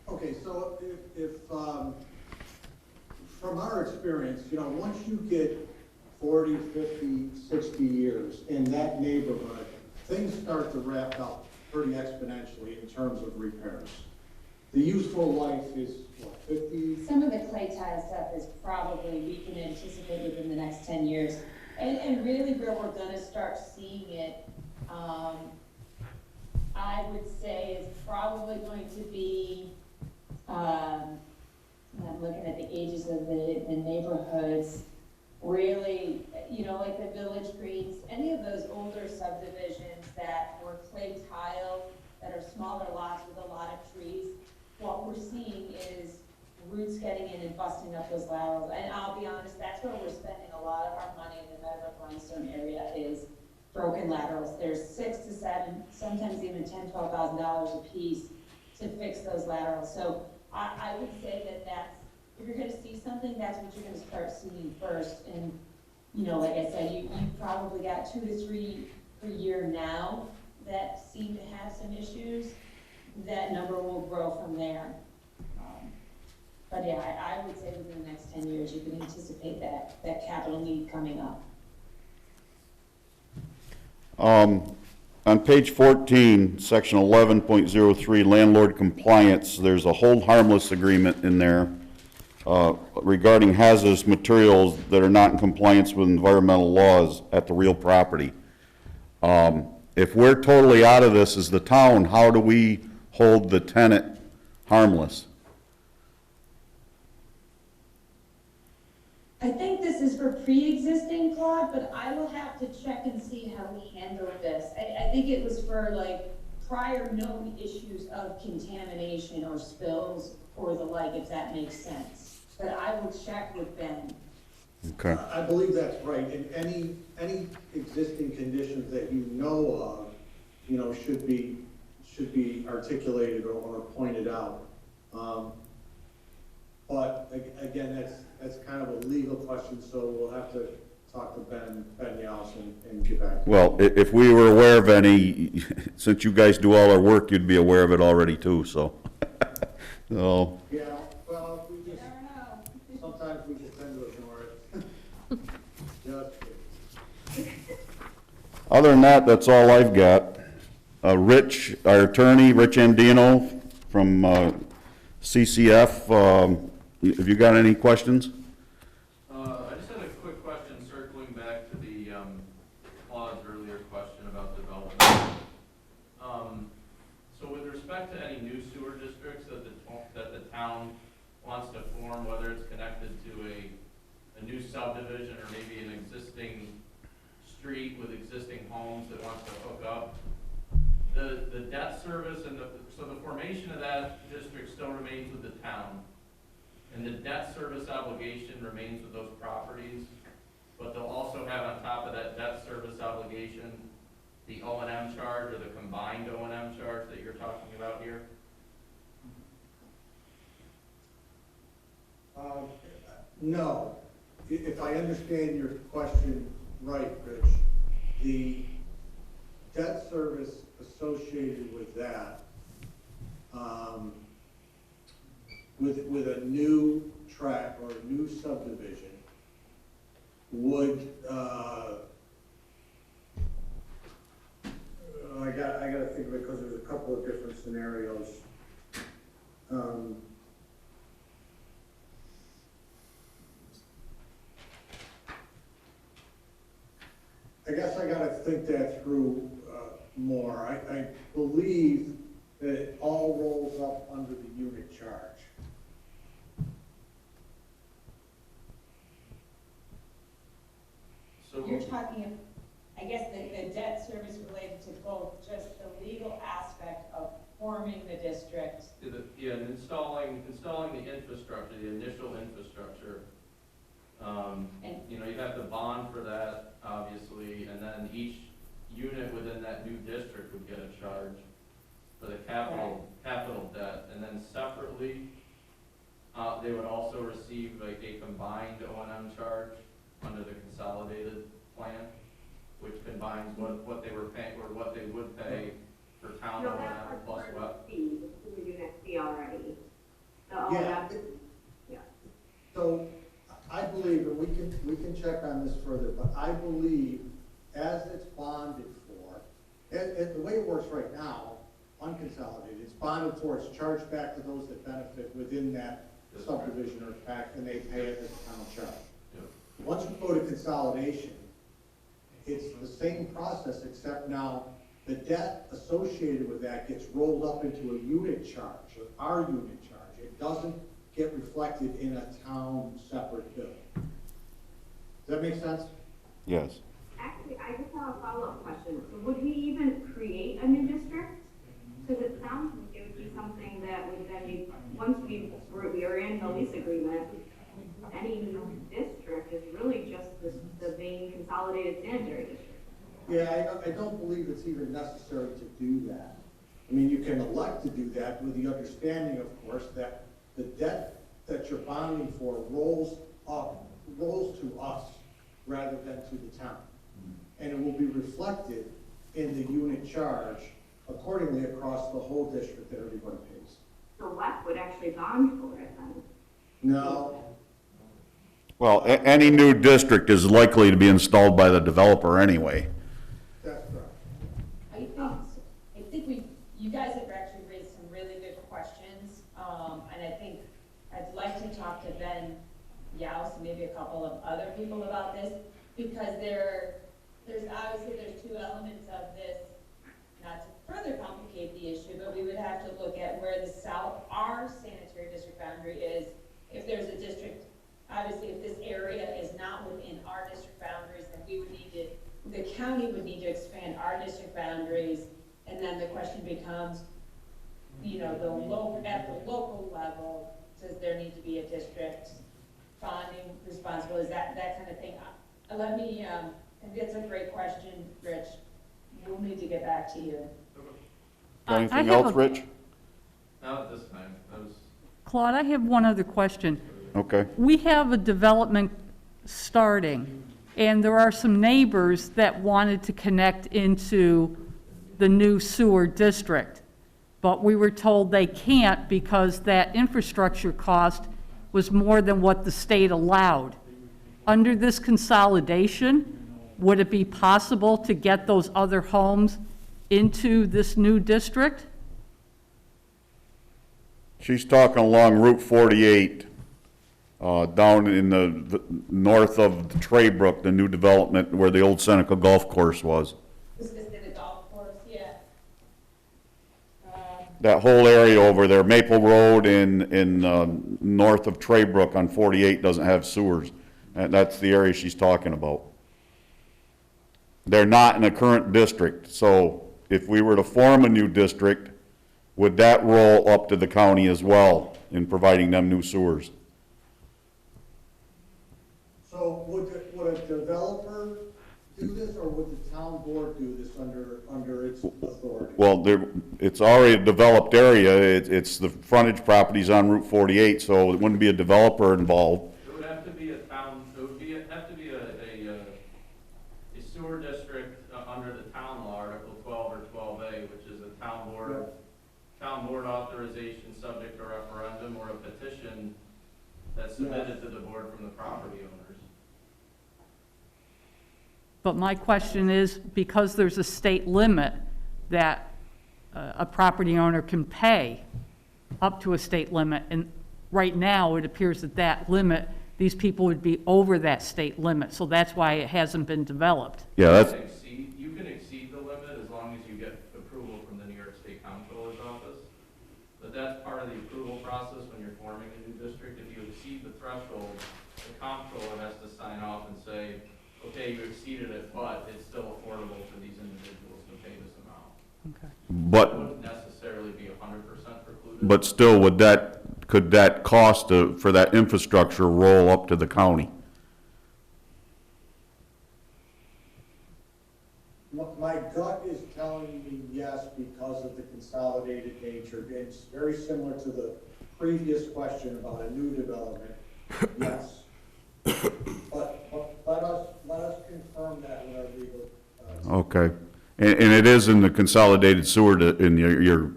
Okay, so if from our experience, once you get 40, 50, 60 years in that neighborhood, things start to wrap up pretty exponentially in terms of repairs. The useful life is, what, 50? Some of the clay tile stuff is probably, we can anticipate within the next 10 years. And really where we're gonna start seeing it, I would say is probably going to be, I'm looking at the ages of the neighborhoods, really, like the Village Greens, any of those older subdivisions that were clay tile, that are smaller lots with a lot of trees, what we're seeing is roots getting in and busting up those laterals. And I'll be honest, that's where we're spending a lot of our money in the Meadowbrook Limestone area is broken laterals. There's 6 to 7, sometimes even $10,000, $12,000 a piece to fix those laterals. So I would say that's, if you're gonna see something, that's what you're gonna start seeing first. And, like I said, you probably got 2 to 3 per year now that seem to have some issues. That number will grow from there. But yeah, I would say within the next 10 years, you can anticipate that capital need coming up. On page 14, section 11.03, landlord compliance, there's a hold harmless agreement in there regarding hazardous materials that are not in compliance with environmental laws at the real property. If we're totally out of this as the town, how do we hold the tenant harmless? I think this is for pre-existing, Claude, but I will have to check and see how we handle this. I think it was for prior known issues of contamination or spills or the like, if that makes sense. But I will check with Ben. Okay. I believe that's right. And any existing conditions that you know of, should be articulated or pointed out. But again, that's kind of a legal question, so we'll have to talk to Ben Yaus and get back to you. Well, if we were aware of any, since you guys do all our work, you'd be aware of it already too, so. So. Yeah, well, sometimes we just tend to ignore it. Just Other than that, that's all I've got. Rich, our attorney, Rich Andino from CCF, have you got any questions? I just had a quick question circling back to the Claude's earlier question about development. So with respect to any new sewer districts that the town wants to form, whether it's connected to a new subdivision or maybe an existing street with existing homes that wants to hook up, the debt service and so the formation of that district still remains with the town. And the debt service obligation remains with those properties, but they'll also have on top of that debt service obligation, the O&M charge or the combined O&M charge that you're talking about here? No. If I understand your question right, Rich, the associated with that, with a new track or a new subdivision would, I gotta think of it because there's a couple of different scenarios. I guess I gotta think that through more. I believe that it all rolls up under the unit charge. So You're talking, I guess, the debt service related to both just the legal aspect of forming the district. yeah, and installing the infrastructure, the initial infrastructure. You know, you have to bond for that, obviously, and then each unit within that new district would get a charge for the capital debt, and then separately, they would also receive like a combined O&M charge under the consolidated plan, which combines what they were paying, or what they would pay for town No, O&M that's plus part of what. the fee, the unit fee already. The Yeah. O&M, yeah. So I believe, and we can check on this further, but I believe as it's bonded for, and the way it works right now, unconsolidated, it's bonded for, it's charged back to those that benefit within that subdivision or PAC, and they pay it as a town charge. Yep. Once you go to consolidation, it's the same process, except now the debt associated with that gets rolled up into a unit charge, our unit charge. It doesn't get reflected in a town separate bill. Does that make sense? Yes. Actually, I just have a follow-up question. So would we even create a new district? Because it sounds like it would be something that would then be, once we are in the lease agreement, any new district is really just the main consolidated sanitary district. Yeah, I don't believe it's even necessary to do that. I mean, you can elect to do that with the understanding, of course, that the debt that you're bonding for rolls to us rather than to the town. And it will be reflected in the unit charge accordingly across the whole district that everybody pays. So WEC would actually bond for it then? No, Well, any new district is likely to be installed by the developer anyway. that's correct. I think you guys have actually raised some really good questions, and I think I'd like to talk to Ben Yaus and maybe a couple of other people about this, because there's two elements of this, not to further complicate the issue, but we would have to look at where our sanitary district boundary is. If there's a district, obviously if this area is not within our district boundaries, then the county would need to expand our district boundaries, and then the question becomes, at the local level, does there need to be a district bonding responsible, is that kind of thing? And that's a great question, Rich. We'll need to get back to you. Anything else, Rich? Not at this time. Claude, I have one other question. Okay. We have a development starting, and there are some neighbors that wanted to connect into the new sewer district, but we were told they can't because that infrastructure cost was more than what the state allowed. Under this consolidation, would it be possible to get those other homes into this new district? She's talking along Route 48, down in the north of the Traybrook, the new development where the old Seneca Golf Course was. Is this in the golf course? Yeah. That whole area over there, Maple Road in north of Traybrook on 48 doesn't have sewers. And that's the area she's talking about. They're not in a current district, so if we were to form a new district, would that roll up to the county as well in providing them new sewers? So would a developer do this, or would the town board do this under its authority? Well, it's already a developed area. It's the frontage properties on Route 48, so it wouldn't be a developer involved. It would have to be a town, it would have to be a sewer district under the town law, Article 12 or 12A, which is a town board authorization subject to referendum or a petition that's submitted to the board from the property owners. But my question is, because there's a state limit that a property owner can pay up to a state limit, and right now, it appears that that limit, these people would be over that state limit, so that's why it hasn't been developed. Yeah, that's, You can exceed the limit as long as you get approval from the New York State Comptroller's office. But that's part of the approval process when you're forming a new district. If you exceed the threshold, the comptroller has to sign off and say, okay, you exceeded it, but it's still affordable for these individuals to pay this amount. Okay. It but, wouldn't necessarily be 100% precluded. but still, could that cost for that infrastructure roll up to the county? My gut is telling me yes, because of the consolidated nature. It's very similar to the previous question about a new development. Yes. But let us confirm that with our legal. Okay. And it is in the consolidated sewer, in your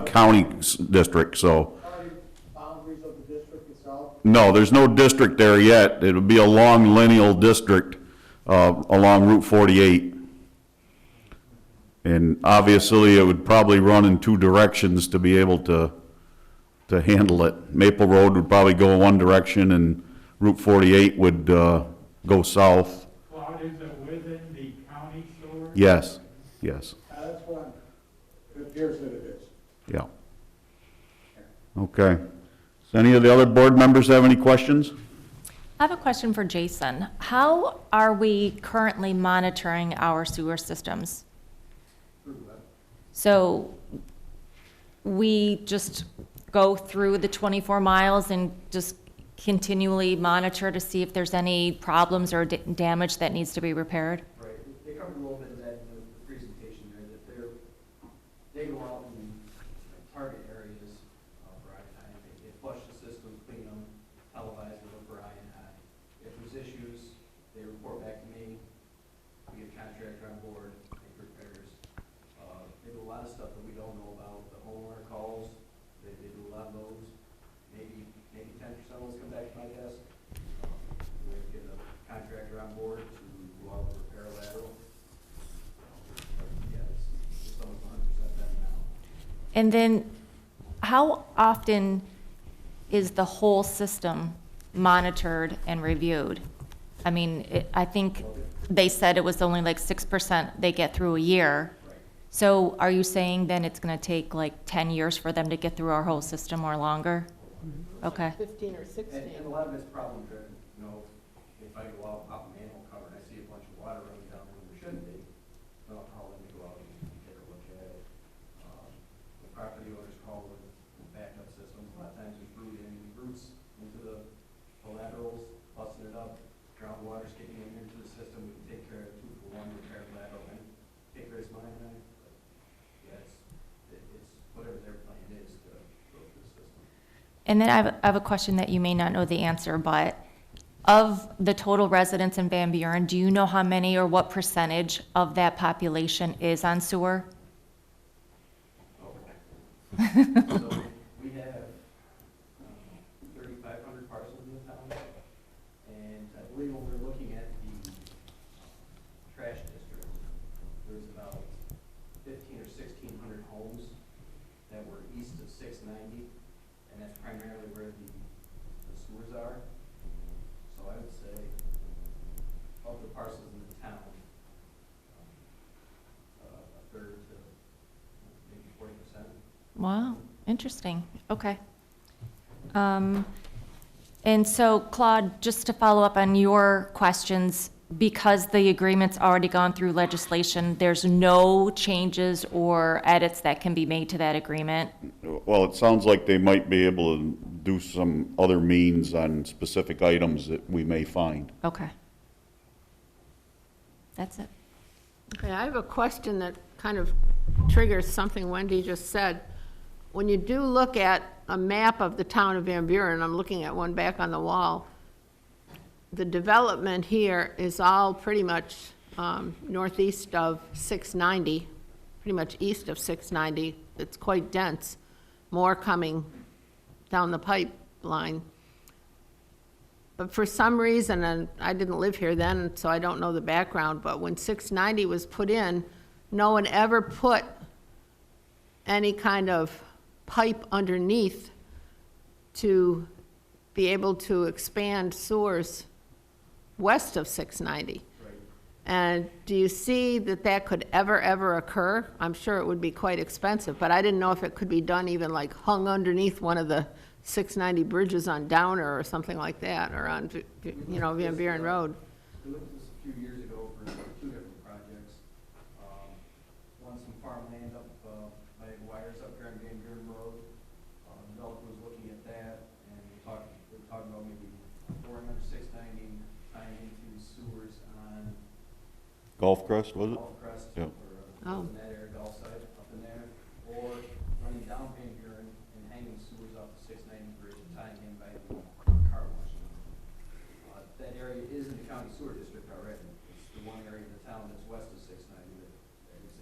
county district, so. Boundaries of the district itself? No, there's no district there yet. It'll be a long lineal district along Route 48. And obviously, it would probably run in two directions to be able to handle it. Maple Road would probably go one direction, and Route 48 would go south. Claude, is it within the county sewer? Yes, yes, That's what it appears that it is. yeah. Okay. Does any of the other board members have any questions? I have a question for Jason. How are we currently monitoring our sewer systems? So we just go through the 24 miles and just continually monitor to see if there's any problems or damage that needs to be repaired? Right, they covered a little bit of that in the presentation there, that they go out and target areas for I&I. They flush the system, clean them, televise them for I&I. If there's issues, they report back to me. We get a contractor on board, make repairs. They do a lot of stuff that we don't know about. The homeowner calls, they do a lot of those. Maybe 10% of those come back to my desk. We have to get a contractor on board to go out and repair a lateral. Yeah, it's almost 100% done now. And then how often is the whole system monitored and reviewed? I mean, I think they said it was only like 6% they get through a year. So are you saying then it's going to take like 10 years for them to get through our whole system or longer? Okay. 15 or 16. And a lot of it's problem driven, you know, if I go out, pop a manhole cover and I see a bunch of water running down when there shouldn't be, I'll let me go out and take a look at it. The property owners call with backup systems, a lot of times there's roots into the laterals, busting it up, groundwater's getting into the system, we can take care of it 2-for-1, repair the lateral, and take raise mine, and yeah, it's whatever their plan is to go through the system. And then I have a question that you may not know the answer, but of the total residents in Van Buren, do you know how many or what percentage of that population is on sewer? So we have 3,500 parcels in the town, and I believe when we're looking at the trash district, there's about 1,500 or 1,600 homes that were east of 690, and that's primarily where the sewers are. So I would say of the parcels in the town, a third to maybe 40%. Wow, interesting. Okay. And so, Claude, just to follow up on your questions, because the agreement's already gone through legislation, there's no changes or edits that can be made to that agreement? Well, it sounds like they might be able to do some other means on specific items that we may find. Okay. That's it. Okay, I have a question that kind of triggers something Wendy just said. When you do look at a map of the town of Van Buren, I'm looking at one back on the wall, the development here is all pretty much northeast of 690, pretty much east of 690. It's quite dense, more coming down the pipeline. But for some reason, and I didn't live here then, so I don't know the background, but when 690 was put in, no one ever put any kind of pipe underneath to be able to expand sewers west of 690. And do you see that that could ever occur? I'm sure it would be quite expensive, but I didn't know if it could be done even like hung underneath one of the 690 bridges on Downer or something like that, or on, you know, Van Buren Road. We looked at this a few years ago for two different projects. One, some farmland up by wires up here on Van Buren Road. The developer was looking at that, and we were talking about maybe boring under 690, tying into sewers on Golf Crest, was it? Golf Crest, Yeah. or in that area, Gulf side, up in there, or running down Van Buren and hanging sewers off the 690 bridge and tying in by the car wash. That area is in the county sewer district already. It's the one area in the town that's west of 690 that it's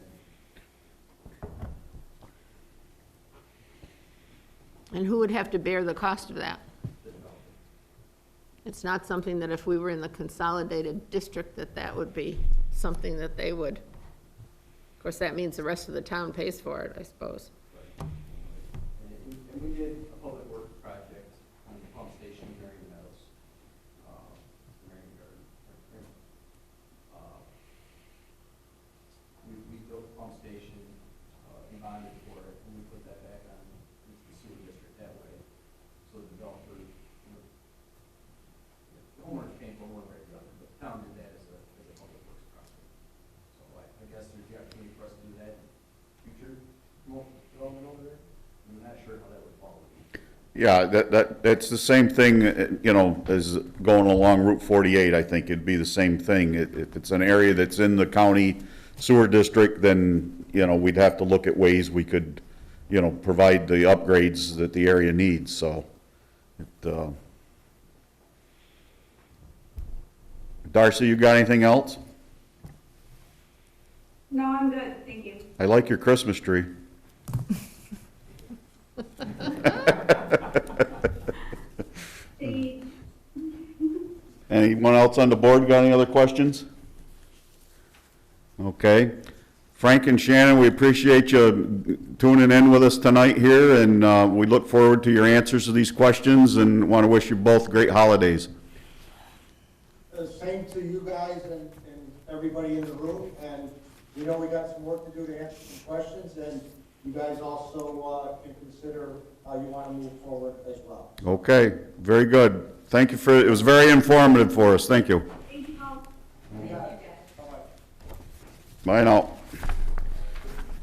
in. And who would have to bear the cost of that? The developer. It's not something that if we were in the consolidated district, that would be something that they would. Of course, that means the rest of the town pays for it, I suppose. Right. And we did a public works project on the pump station in Marion Meadows. Marion Garden. We built a pump station, and bonded for it, and we put that back on into the sewer district that way. So the developer, the homeowner's paying for one way or the other, but the town did that as a public works project. So I guess there's the opportunity for us to do that in future development over there. I'm not sure how that would fall. Yeah, that's the same thing, you know, as going along Route 48, I think it'd be the same thing. If it's an area that's in the county sewer district, then, you know, we'd have to look at ways we could, you know, provide the upgrades that the area needs, so. Darcy, you got anything else? No, I'm good, thank you. I like your Christmas tree. Anyone else on the board got any other questions? Okay. Frank and Shannon, we appreciate you tuning in with us tonight here, and we look forward to your answers to these questions and want to wish you both great holidays. Same to you guys and everybody in the room, and we know we got some work to do to answer some questions, and you guys also can consider how you want to move forward as well. Okay, very good. Thank you it was very informative for us. Thank you. Thank you all. Bye now.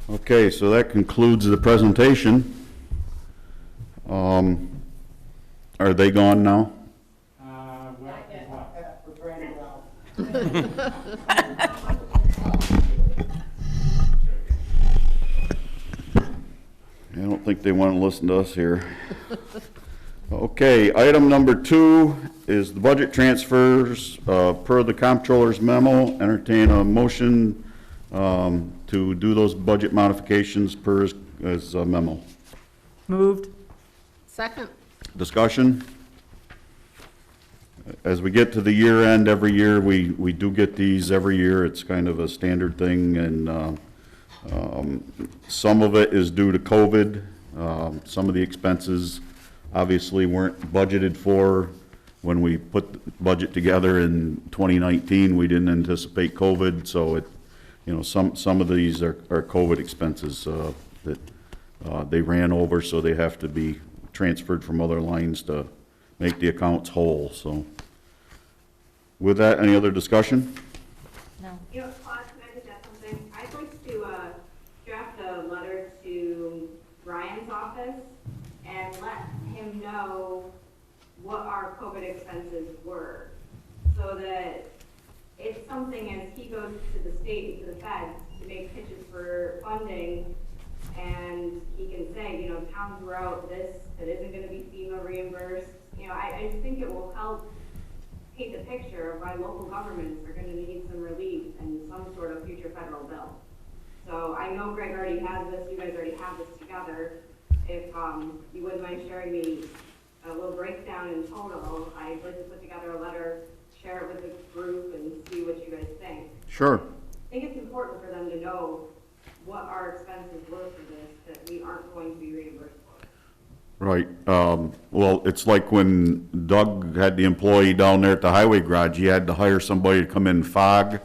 Okay, so that concludes the presentation. Are they gone now? We're trying to I don't think they want to listen to us here. Okay, item number 2 is the budget transfers per the comptroller's memo. Entertain a motion to do those budget modifications per his memo. Moved. Second? Discussion? As we get to the year end every year, we do get these every year. It's kind of a standard thing, and some of it is due to COVID. Some of the expenses obviously weren't budgeted for when we put the budget together in 2019. We didn't anticipate COVID, so it, you know, some of these are COVID expenses that they ran over, so they have to be transferred from other lines to make the accounts whole. So with that, any other discussion? No. You know, Claude, can I just add something? I'd like to draft a letter to Ryan's office and let him know what our COVID expenses were, so that it's something as he goes to the state and to the feds to make pitches for funding, and he can say, you know, towns were out this, that isn't gonna be FEMA reimbursed. You know, I just think it will help paint the picture of why local governments are gonna need some relief and some sort of future federal bill. So I know Greg already has this, you guys already have this together. If, you wouldn't mind sharing me a little breakdown in total, I'd like to put together a letter, share it with the group and see what you guys think. Sure. I think it's important for them to know what our expenses were for this, that we aren't going to be reimbursed for. Right. Well, it's like when Doug had the employee down there at the highway garage, he had to hire somebody to come in and fog,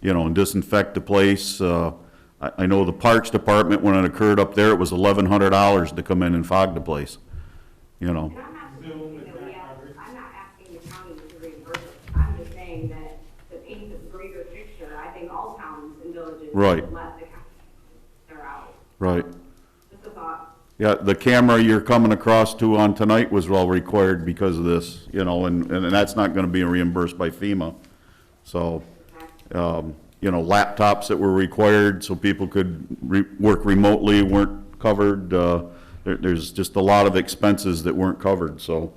you know, and disinfect the place. I know the parks department, when it occurred up there, it was $1,100 to come in and fog the place, you know. And I'm not suggesting that I'm not asking the county to reimburse us. I'm just saying that to paint the greater picture, I think all towns and villages Right. should let the county, they're out. Right. Just a thought. Yeah, the camera you're coming across to on tonight was well required because of this, you know, and that's not gonna be reimbursed by FEMA. So, you know, laptops that were required so people could work remotely weren't covered. There's just a lot of expenses that weren't covered, so,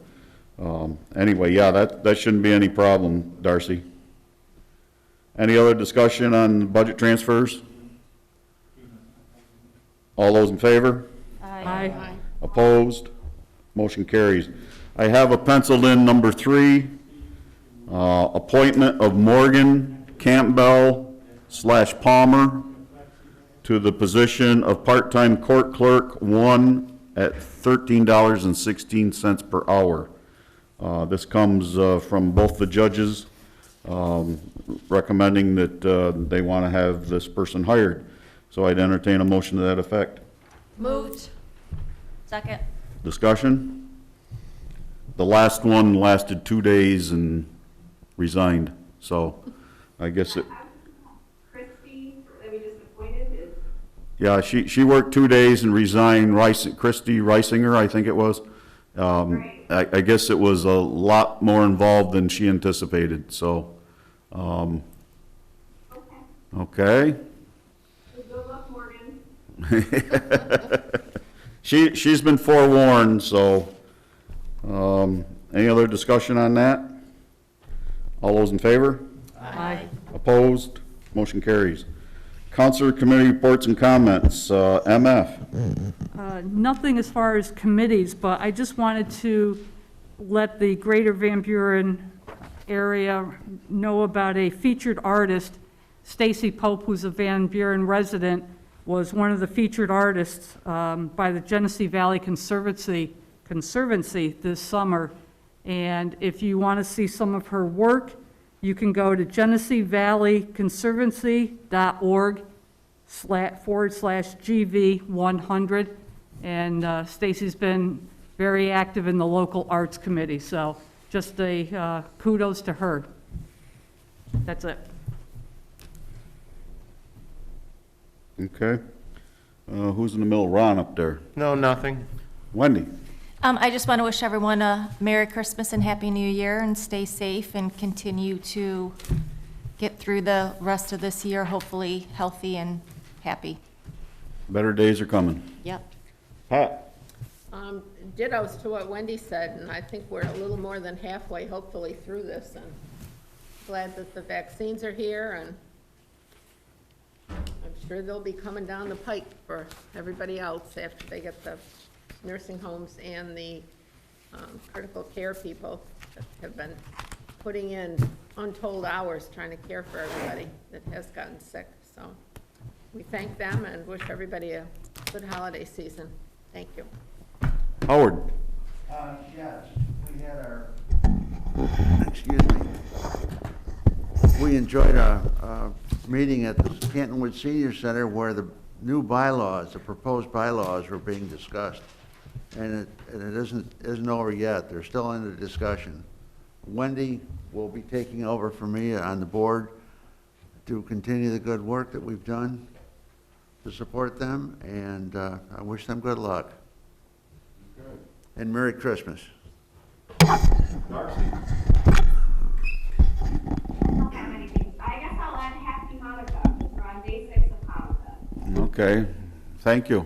anyway, yeah, that shouldn't be any problem, Darcy. Any other discussion on budget transfers? All those in favor? Aye. Opposed? Motion carries. I have a penciled in number 3, appointment of Morgan Campbell/Palmer to the position of part-time court clerk 1 at $13.16 per hour. This comes from both the judges recommending that they want to have this person hired. So I'd entertain a motion to that effect. Moved. Second. Discussion? The last one lasted 2 days and resigned, so I guess it, Christie, that we just appointed, is, yeah, she worked 2 days and resigned. Christy Reisinger, I think it was. I guess it was a lot more involved than she anticipated, so, okay. good luck, Morgan. She's been forewarned, so, any other discussion on that? All those in favor? Aye. Opposed? Motion carries. Council Committee reports and comments. MF? Nothing as far as committees, but I just wanted to let the greater Van Buren area know about a featured artist. Stacy Pope, who's a Van Buren resident, was one of the featured artists by the Genesee Valley Conservancy this summer. And if you want to see some of her work, you can go to GeneseeValleyConservancy.org/GV100. And Stacy's been very active in the local arts committee, so just a kudos to her. That's it. Okay. Who's in the middle? Ron up there? No, nothing. Wendy? I just want to wish everyone a Merry Christmas and Happy New Year, and stay safe and continue to get through the rest of this year, hopefully healthy and happy. Better days are coming. Yep. Pat? Dittos to what Wendy said, and I think we're a little more than halfway, hopefully, through this, and glad that the vaccines are here, and I'm sure they'll be coming down the pike for everybody else after they get the nursing homes and the critical care people that have been putting in untold hours trying to care for everybody that has gotten sick. So we thank them and wish everybody a good holiday season. Thank you. Howard? Yes, we had our, excuse me, we enjoyed a meeting at the Cantonwood Senior Center where the new bylaws, the proposed bylaws were being discussed. And it isn't over yet. They're still under discussion. Wendy will be taking over for me on the board to continue the good work that we've done to support them, and I wish them good luck. Good. And Merry Christmas. Darcy? I guess I'll add Happy Hanukkah, because we're on day 6 of Hanukkah. Okay, thank you.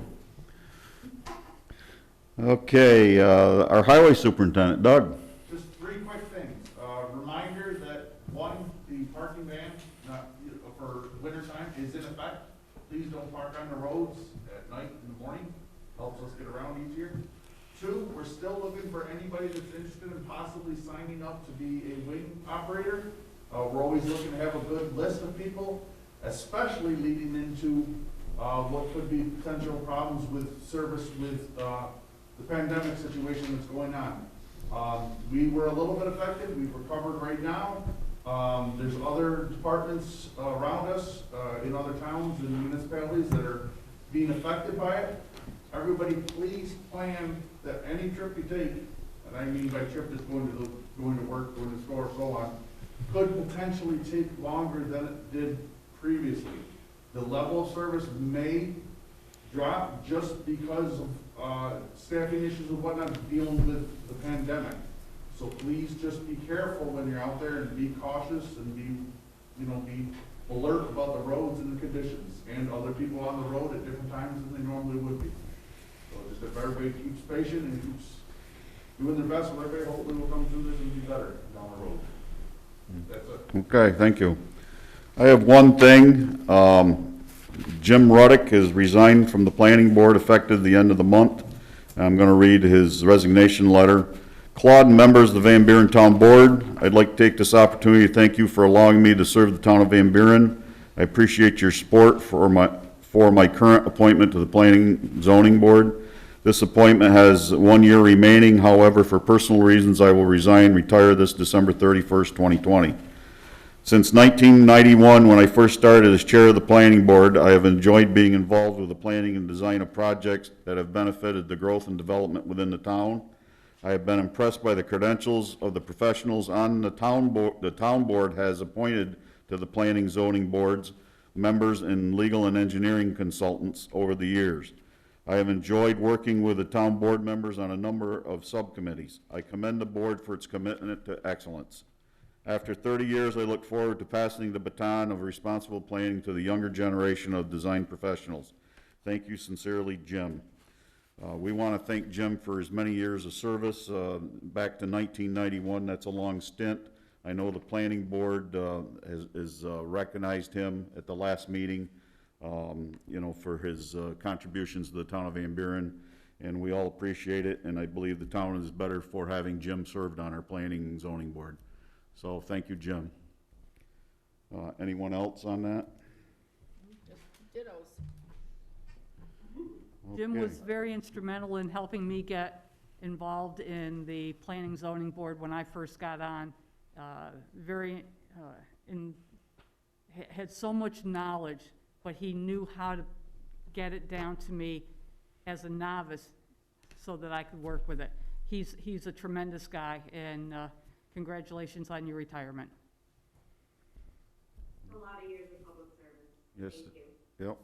Okay, our highway superintendent, Doug. Just 3 quick things. Reminder please don't park on the roads at night in the morning. Helps us get around easier. 2, we're still looking for anybody that's interested in possibly signing up to be a wing operator. We're always looking to have a good list of people, especially leading into what could be potential problems with service with the pandemic situation that's going on. We were a little bit affected. We've recovered right now. There's other departments around us in other towns and municipalities that are being affected by it. Everybody, please plan that any trip you take, and I mean by trip is going to work, going to school, or so on, could potentially take longer than it did previously. The level of service may drop just because of staffing issues and whatnot dealing with the pandemic. So please just be careful when you're out there and be cautious and be alert about the roads and the conditions and other people on the road at different times than they normally would be. So just if everybody keeps patient and keeps doing their best, everybody hopefully will come through this and be better down the road. That's it. Okay, thank you. I have one thing. Jim Ruddick has resigned from the planning board effective the end of the month. I'm going to read his resignation letter. Claude and members of the Van Buren Town Board, I'd like to take this opportunity to thank you for allowing me to serve the town of Van Buren. I appreciate your support for my current appointment to the Planning Zoning Board. This appointment has 1 year remaining. However, for personal reasons, I will retire this December 31st, 2020. Since 1991, when I first started as chair of the planning board, I have enjoyed being involved with the planning and design of projects that have benefited the growth and development within the town. I have been impressed by the credentials of the professionals on the town board. The town board has appointed to the planning zoning boards, members and legal and engineering consultants over the years. I have enjoyed working with the town board members on a number of subcommittees. I commend the board for its commitment to excellence. After 30 years, I look forward to passing the baton of responsible planning to the younger generation of design professionals. Thank you sincerely, Jim. We want to thank Jim for his many years of service, back to 1991. That's a long stint. I know the planning board has recognized him at the last meeting, for his contributions to the town of Van Buren, and we all appreciate it, and I believe the town is better for having Jim served on our planning and zoning board. So thank you, Jim. Anyone else on that? Dittos. Jim Okay. was very instrumental in helping me get involved in the planning zoning board when I first got on. Had so much knowledge, but he knew how to get it down to me as a novice so that I could work with it. He's a tremendous guy, and congratulations on your retirement. A lot of years of public service. Yes. Thank you. Yep.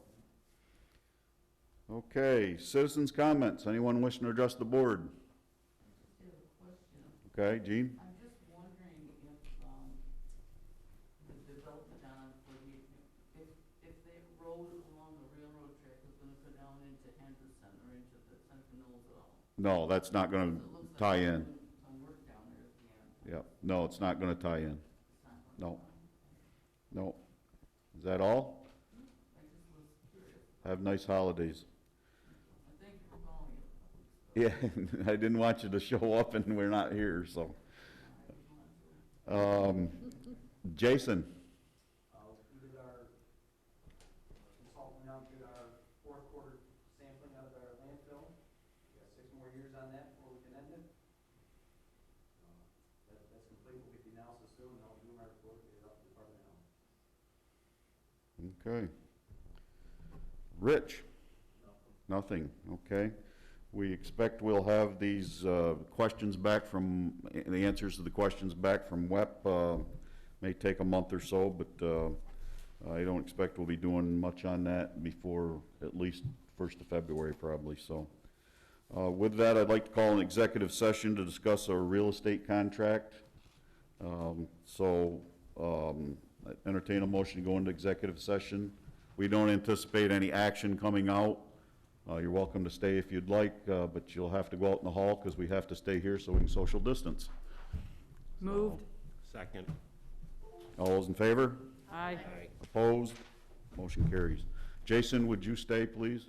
Okay, citizens' comments. Anyone wishing to address the board? Okay, Gene? I'm just wondering if the development on, if the road along the railroad track is gonna go down into Henderson or into the Central Knolls at all. No, that's not going to tie in. Some work down there at the end. Yep. No, it's not going to tie in. No. No. Is that all? I just was curious. Have nice holidays. Thank you for calling me. Yeah, I didn't want you to show up and we're not here, so. Jason? We did our consultant out, did our fourth quarter sampling out of our landfill. We got 6 more years on that before we can end it. That's complete. We'll get the analysis soon, and I'll do my report, get it up to the Department of Health. Okay. Rich? Nothing, okay. We expect we'll have these questions back from, the answers to the questions back from WEP. May take a month or so, but I don't expect we'll be doing much on that before at least 1st of February probably, so. With that, I'd like to call an executive session to discuss our real estate contract. Entertain a motion to go into executive session. We don't anticipate any action coming out. You're welcome to stay if you'd like, but you'll have to go out in the hall because we have to stay here so we can social distance. Moved. Second. All those in favor? Aye. Opposed? Motion carries. Jason, would you stay, please?